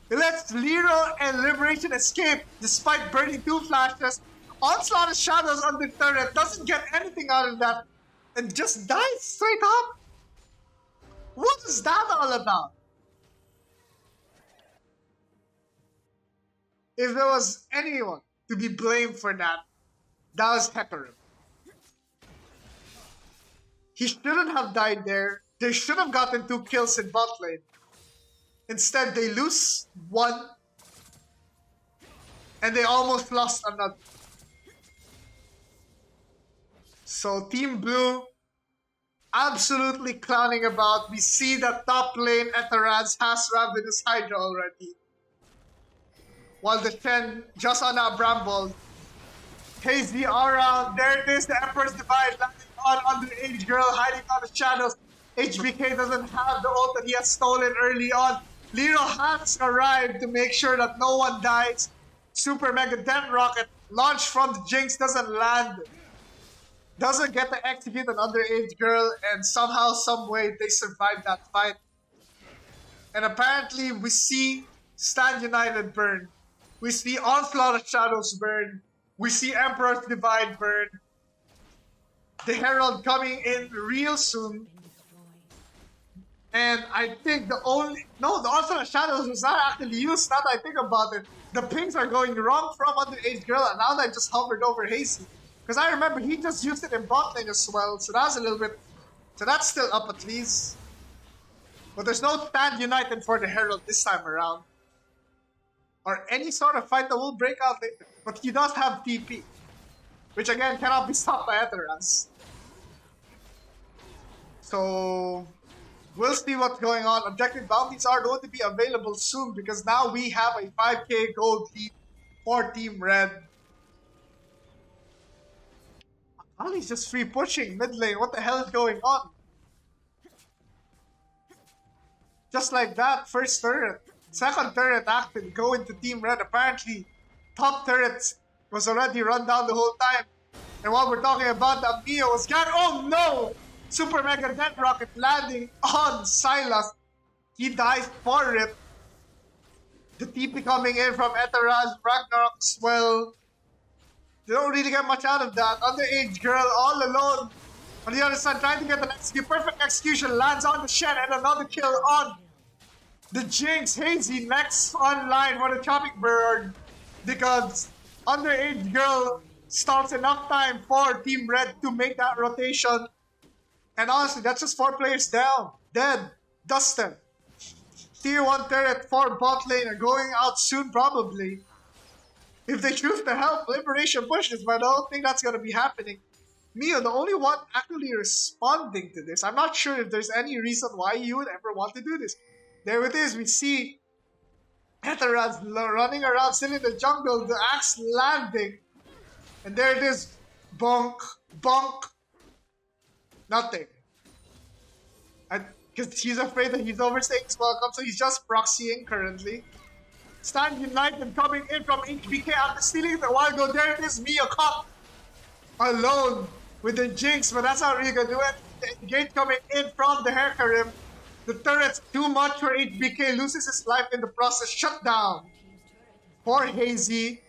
It lets Lero and Liberation escape despite burning 2 flashes. Onslaught of Shadows on the turret doesn't get anything out of that and just dies straight up. What is that all about? If there was anyone to be blamed for that, that was Hecarim. He shouldn't have died there. They should have gotten 2 kills in bot lane. Instead, they lose one, and they almost lost another. So Team Blue, absolutely clowning about. We see that top lane Etheraz has Ravenous Hydra already. While the Shen just on a Bramble. Hazy around. There it is, the Emperor's Divide landing on Underage Girl, hiding on the shadows. HBK doesn't have the ult that he has stolen early on. Lero has arrived to make sure that no one dies. Super Mega Death Rocket launched from the Jinx doesn't land. Doesn't get to execute an Underage Girl, and somehow, some way, they survive that fight. And apparently, we see Stand United burn. We see Onslaught of Shadows burn. We see Emperor's Divide burn. The Herald coming in real soon. And I think the Onslaught of Shadows was not actually used, now that I think about it. The pings are going wrong from Underage Girl, and now they just hovered over Hazy. Because I remember he just used it in bot lane as well, so that's a little bit... So that's still up at least. But there's no Stand United for the Herald this time around. Or any sort of fight that will break out later. But he does have TP. Which again cannot be stopped by Etheraz. So we'll see what's going on. Objective bounties are going to be available soon because now we have a 5k gold lead for Team Red. Ali's just free pushing mid lane. What the hell is going on? Just like that, first turret. Second turret active, go into Team Red. Apparently, top turret was already run down the whole time. And while we're talking about that, Mio was gone. Oh no! Super Mega Death Rocket landing on Sylas. He dies for it. The TP coming in from Etheraz, Ragnarok as well. They don't really get much out of that. Underage Girl all alone on the other side trying to get the next kill. Perfect execution lands on the Shen and another kill on the Jinx. Hazy next online for the Chopping Bird because Underage Girl stalls enough time for Team Red to make that rotation. And honestly, that's just 4 players down. Dead. Dustin. Tier 1 turret for bot lane are going out soon probably. If they choose to help Liberation push this, but I don't think that's going to be happening. Mio, the only one actually responding to this. I'm not sure if there's any reason why you would ever want to do this. There it is. We see Etheraz running around, still in the jungle, the axe landing. And there it is. Bonk. Bonk. Nothing. Because he's afraid that he's overstaying his welcome, so he's just proxying currently. Stand United coming in from HBK after stealing the while ago. There it is, Mio caught alone with the Jinx, but that's not really gonna do it. The gate coming in from the Hecarim. The turret's too much for HBK, loses his life in the process. Shut down for Hazy.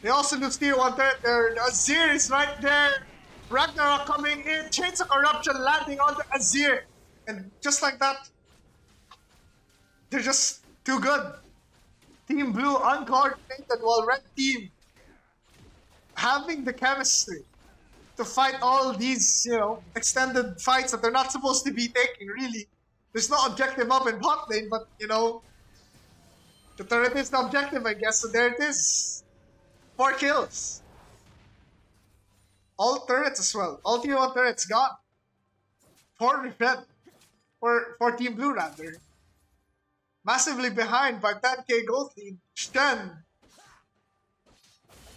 They also lose tier 1 turret there. The Azir is right there. Ragnarok coming in. Chains of Corruption landing on the Azir. And just like that, they're just too good. Team Blue uncoordinated while Red Team having the chemistry to fight all these, extended fights that they're not supposed to be taking, really. There's no objective up in bot lane, but, the turret is the objective, I guess. So there it is. 4 kills. All turrets as well. All tier 1 turrets gone. 4 red. For Team Blue, rather. Massively behind by 10k gold lead. Shen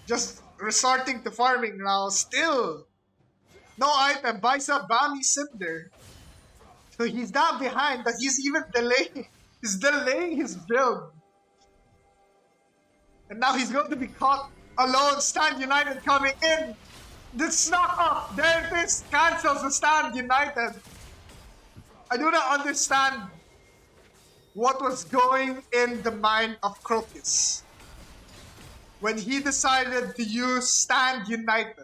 just resorting to farming now. Still no item. Buys up Bami Cinder. So he's that behind that he's even delaying. He's delaying his build. And now he's going to be caught alone. Stand United coming in. The knock off. There it is. Cancels the Stand United. I do not understand what was going in the mind of Crocus when he decided to use Stand United.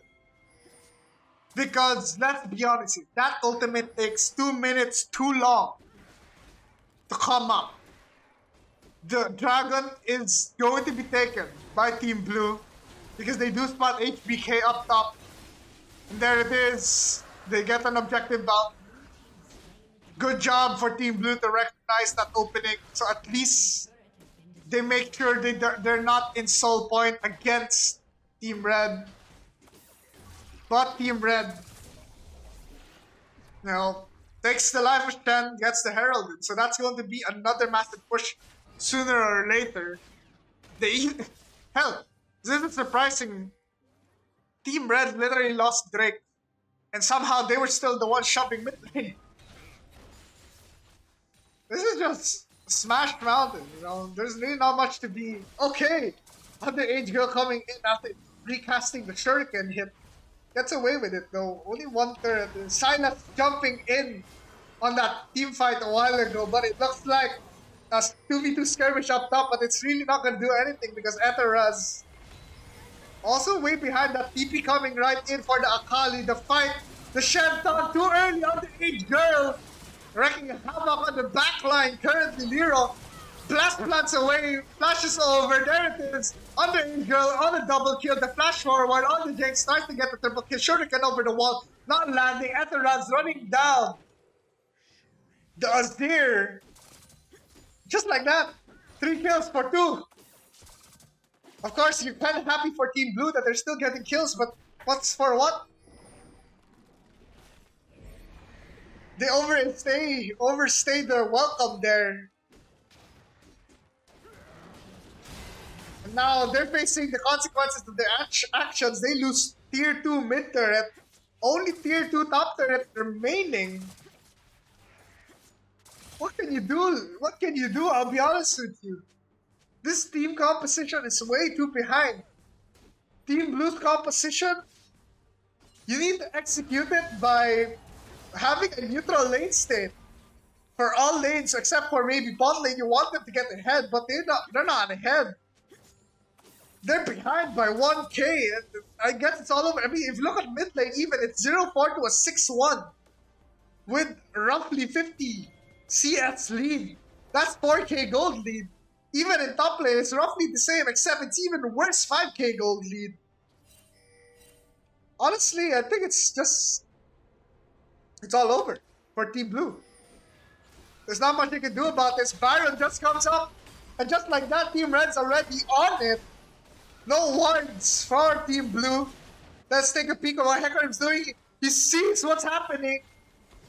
Because, let's be honest, that ultimate takes 2 minutes too long to come up. The dragon is going to be taken by Team Blue because they do spot HBK up top. And there it is. They get an objective bound. Good job for Team Blue to recognize that opening. So at least they make sure they're not in soul point against Team Red. But Team Red, you know, takes the life of Shen, gets the Heralded. So that's going to be another massive push sooner or later. They hell, this is surprising. Team Red literally lost Drake, and somehow they were still the ones shoving mid lane. This is just smashed mountain, you know. There's really not much to be okay. Underage girl coming in after recasting the shuriken hit gets away with it though. Only one turret. Silas jumping in on that team fight a while ago, but it looks like a 2v2 skirmish up top, but it's really not gonna do anything because Etheraz also way behind that TP coming right in for the Akali. The fight, the Shenton too early on the age girl, wrecking havoc on the backline. Currently Lero blast plants away, flashes over, there it is. Underage girl on the double kill, the flash forward on the Jake starts to get the triple kill. Shuriken over the wall, not landing. Etheraz running down the Azir. Just like that, 3 kills for 2. Of course, you're kind of happy for Team Blue that they're still getting kills, but what's for what? They overstay their welcome there. And now they're facing the consequences of their actions. They lose tier 2 mid turret, only tier 2 top turret remaining. What can you do? What can you do? I'll be honest with you. This team composition is way too behind. Team Blue's composition, you need to execute it by having a neutral lane state for all lanes except for maybe bot lane. You want them to get ahead, but they're not ahead. They're behind by 1k. And I guess it's all over. I mean, if you look at mid lane, even it's 0-4 to a 6-1 with roughly 50 CS lead. That's 4k gold lead. Even in top lane, it's roughly the same, except it's even worse 5k gold lead. Honestly, I think it's all over for Team Blue. There's not much you can do about this. Byron just comes up, and just like that, Team Red's already on it. No wards for Team Blue. Let's take a peek at what Hecarim's doing. He sees what's happening.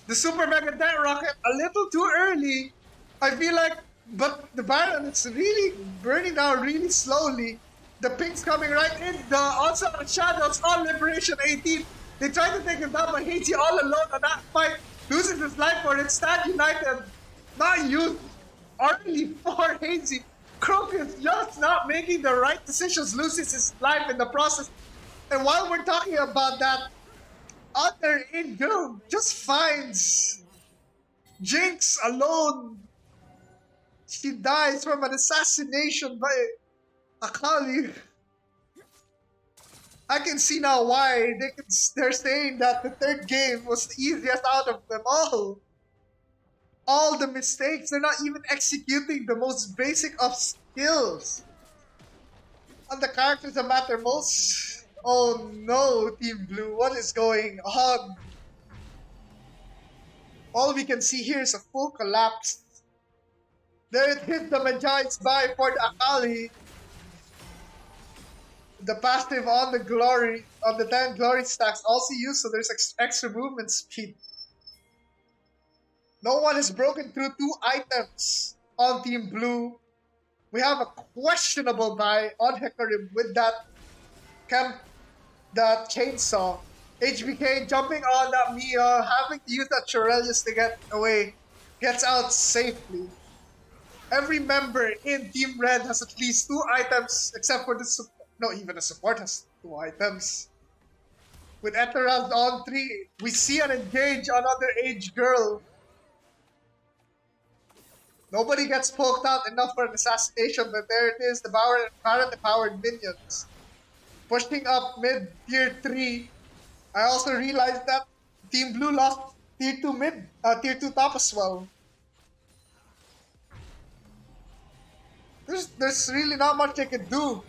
The Super Mega Death Rocket a little too early. I feel like, but the Baron is really burning down really slowly. The ping's coming right in. The Onslaught of Shadows on Liberation 18. They try to take him down, but Hazy all alone on that fight loses his life for it. Stand United, not used early for Hazy. Crocus just not making the right decisions, loses his life in the process. And while we're talking about that, Other in Doom just finds Jinx alone. She dies from an assassination by Akali. I can see now why they're saying that the third game was the easiest out of them all. All the mistakes, they're not even executing the most basic of skills. On the characters that matter most. Oh no, Team Blue, what is going on? All we can see here is a full collapse. There it hit the Magi's buy for the Akali. The passive on the glory, on the 10 glory stacks also used, so there's extra movement speed. No one has broken through 2 items on Team Blue. We have a questionable buy on Hecarim with that chainsaw. HBK jumping on that Mia, having to use that Chorelius to get away. Gets out safely. Every member in Team Red has at least 2 items, except for the support. No, even the support has 2 items. With Etheraz on 3, we see an engage on Underage Girl. Nobody gets poked out enough for an assassination, but there it is, the powered minions. Pushing up mid tier 3. I also realized that Team Blue lost tier 2 mid, tier 2 top as well. There's really not much they can do.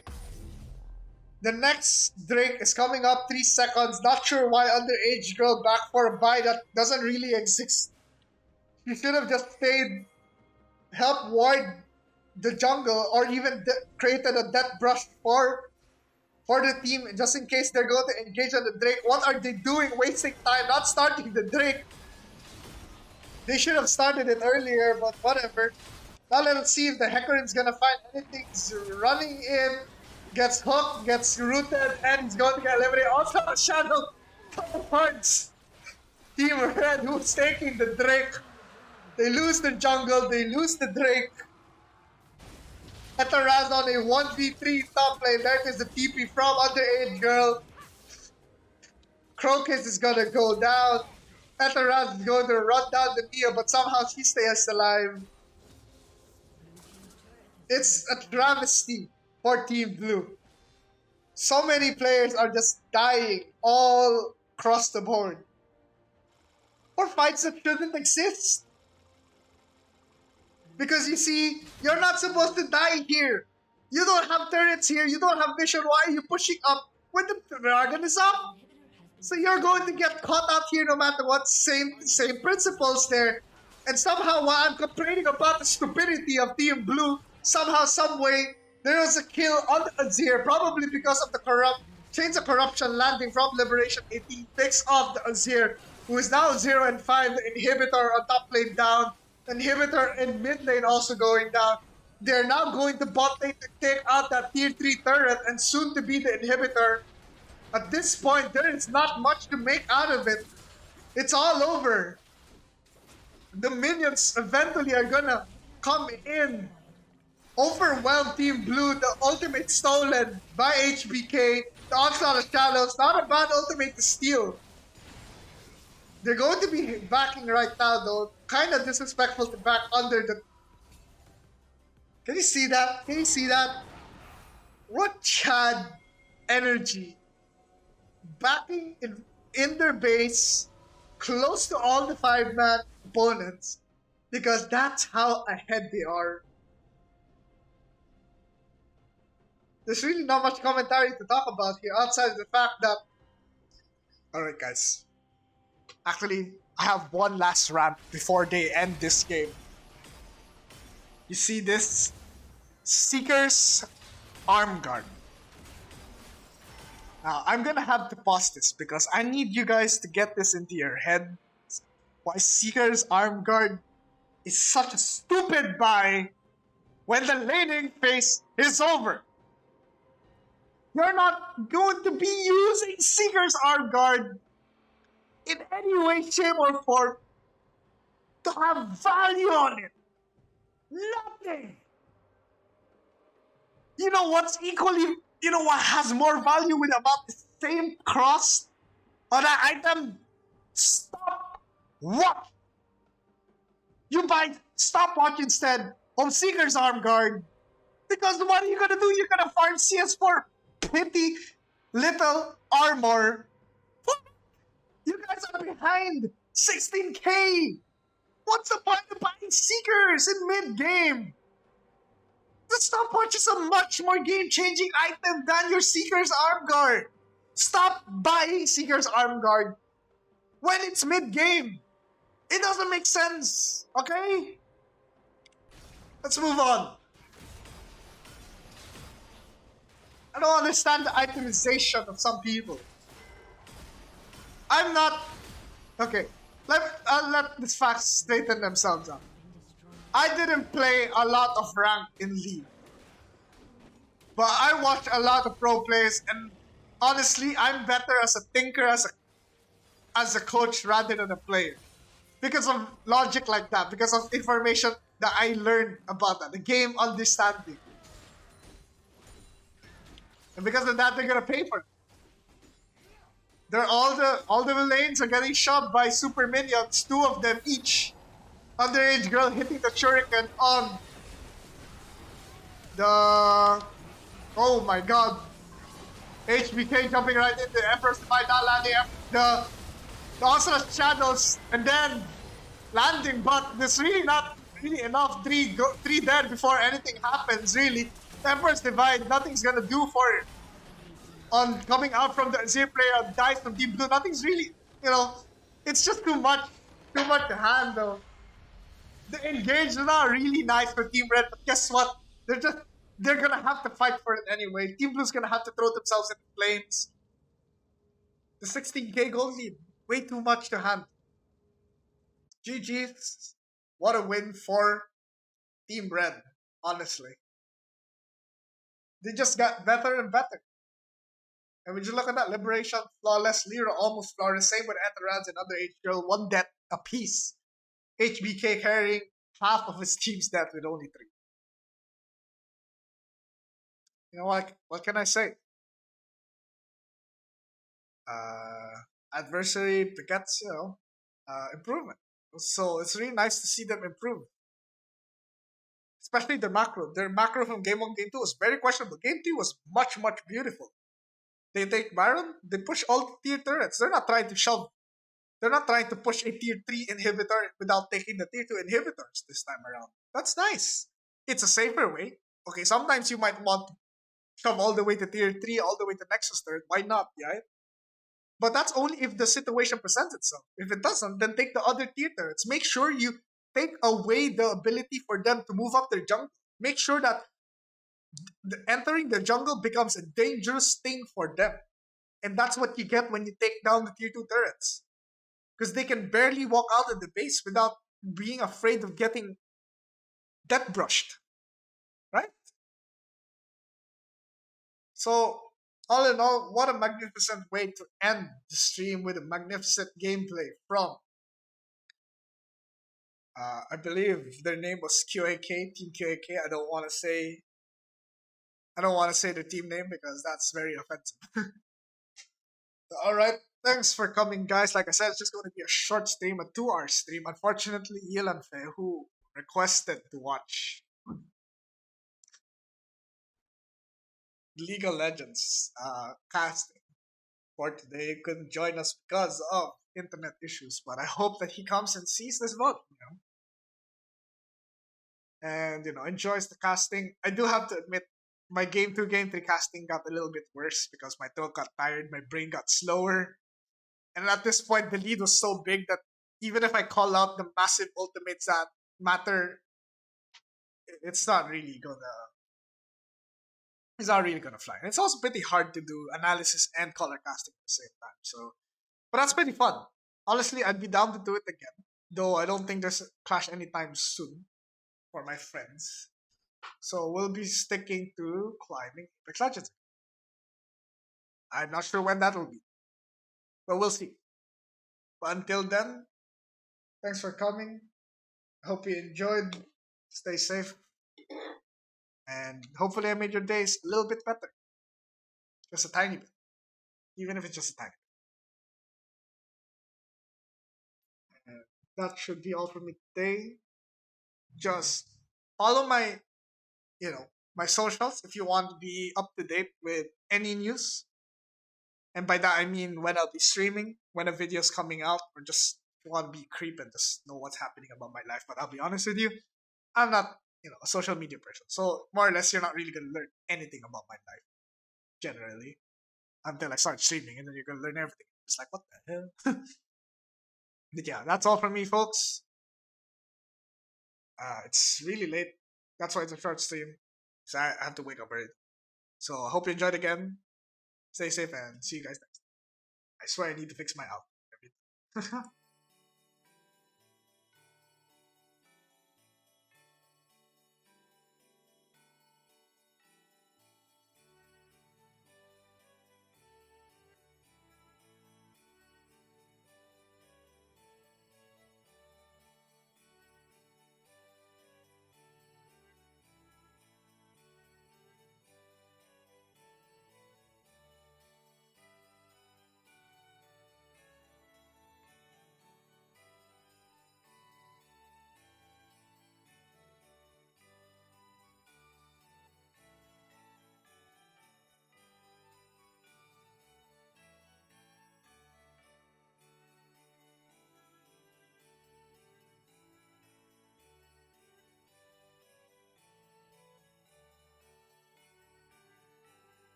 The next Drake is coming up 3 seconds. Not sure why underage girl back for a buy that doesn't really exist. She should have just stayed, help ward the jungle, or even created a death brush for the team just in case they're going to engage on the Drake. What are they doing? Wasting time, not starting the Drake. They should have started it earlier, but whatever. Now let's see if the Hecarim's gonna find anything. He's running in, gets hooked, gets rooted, and he's going to get eliminated. Also, a Shadow punch. Team Red, who's taking the Drake. They lose the jungle, they lose the Drake. Etaraz on a 1v3 top lane. There is the TP from underage girl. Crocus is gonna go down. Etaraz is going to run down the Mia, but somehow she stays alive. It's a travesty for Team Blue. So many players are just dying all across the board. For fights that shouldn't exist. Because you see, you're not supposed to die here. You don't have turrets here, you don't have vision. Why are you pushing up when the dragon is up? So you're going to get caught out here no matter what. Same principles there. And somehow, while I'm complaining about the stupidity of Team Blue, somehow, someway, there was a kill on the Azir, probably because of the Chains of Corruption landing from Liberation 18, picks off the Azir, who is now 0 and 5, the inhibitor on top lane down, inhibitor in mid lane also going down. They're now going to bot lane to take out that tier 3 turret and soon to be the inhibitor. At this point, there is not much to make out of it. It's all over. The minions eventually are gonna come in. Overwhelm Team Blue, the ultimate stolen by HBK, the Onslaught of Shadows, not a bad ultimate to steal. They're going to be backing right now though, kind of disrespectful to back under the... Can you see that? Can you see that? What Chad energy. Backing in their base, close to all the 5-man opponents, because that's how ahead they are. There's really not much commentary to talk about here outside of the fact that... Alright guys. Actually, I have one last rant before they end this game. You see this? Seeker's arm guard. Now, I'm gonna have to pause this because I need you guys to get this into your head. Why Seeker's arm guard is such a stupid buy when the laning phase is over. You're not going to be using Seeker's arm guard in any way, shape, or form to have value on it. Nothing. You know what's equally, you know what has more value with about the same cross on that item? Stop watch. You buy stopwatch instead of Seeker's arm guard. Because what are you gonna do? You're gonna farm CS for pretty little armor. You guys are behind 16k. What's the point of buying Seekers in mid-game? The stopwatch is a much more game-changing item than your Seeker's arm guard. Stop buying Seeker's arm guard when it's mid-game. It doesn't make sense, okay? Let's move on. I don't understand the itemization of some people. I'm not... Okay, I'll let these facts straighten themselves out. I didn't play a lot of rank in League. But I watch a lot of pro players, and honestly, I'm better as a thinker, as a coach rather than a player. Because of logic like that, because of information that I learned about that, the game understanding. And because of that, they're gonna pay for it. All the lanes are getting shoved by super minions, 2 of them each. Underage girl hitting the shuriken on the... Oh my god. HBK jumping right into the Emperor's Divide, not landing the Onslaught Shadows, and then landing, but there's really not really enough. Three dead before anything happens. Really, Emperor's Divide. Nothing's gonna do for it. On coming out from the Azir player dies from Team Blue. Nothing's really, you know, it's just too much to handle. The engage is not really nice for Team Red, but guess what? They're gonna have to fight for it anyway. Team Blue's gonna have to throw themselves into flames. The 16k gold lead, way too much to handle. GG's. What a win for Team Red, honestly. They just got better and better. And when you look at that, Liberation, flawless, Lyra almost flawless, same with Etherans and other H-Girl, one death apiece. HBK carrying half of his team's death with only 3. You know what can I say? Uh, Adversary begets, improvement. So it's really nice to see them improve. Especially their macro. Their macro from Game 1, Game 2 was very questionable. Game 3 was much, much beautiful. They take Baron, they push all tier turrets. They're not trying to shove. They're not trying to push a tier 3 inhibitor without taking the tier 2 inhibitors this time around. That's nice. It's a safer way. Okay, sometimes you might want to shove all the way to tier 3, all the way to Nexus turret. Why not, right? But that's only if the situation presents itself. If it doesn't, then take the other tier turrets. Make sure you take away the ability for them to move up their jungle. Make sure that entering the jungle becomes a dangerous thing for them. And that's what you get when you take down the tier 2 turrets. Because they can barely walk out of the base without being afraid of getting death brushed. Right? So, all in all, what a magnificent way to end the stream with a magnificent gameplay from, I believe their name was QAK, Team QAK. I don't want to say the team name because that's very offensive. All right, thanks for coming, guys. Like I said, it's just going to be a short stream, a 2-hour stream. Unfortunately, Yelanfe, who requested to watch League of Legends casting for today, couldn't join us because of internet issues. But I hope that he comes and sees this vote, and enjoys the casting. I do have to admit, my game 2, game 3 casting got a little bit worse because my throat got tired, my brain got slower. And at this point, the lead was so big that even if I call out the massive ultimates that matter, it's not really gonna fly. And it's also pretty hard to do analysis and color casting at the same time. So, but that's pretty fun. Honestly, I'd be down to do it again. Though I don't think there's a clash anytime soon for my friends. So we'll be sticking to climbing Apex Legends. I'm not sure when that will be, but we'll see. But until then, thanks for coming. I hope you enjoyed. Stay safe. And hopefully I made your days a little bit better. Just a tiny bit. Even if it's just a tiny bit. And that should be all for me today. Just follow my socials if you want to be up to date with any news. And by that I mean when I'll be streaming, when a video's coming out, or just if you want to be creep and just know what's happening about my life. But I'll be honest with you, I'm not, a social media person. So more or less you're not really gonna learn anything about my life, generally. Until I start streaming and then you're gonna learn everything. It's like what the hell? But yeah, that's all from me, folks. It's really late. That's why it's a short stream. So I have to wake up early. So I hope you enjoyed again. Stay safe and see you guys next time. I swear I need to fix my outfit.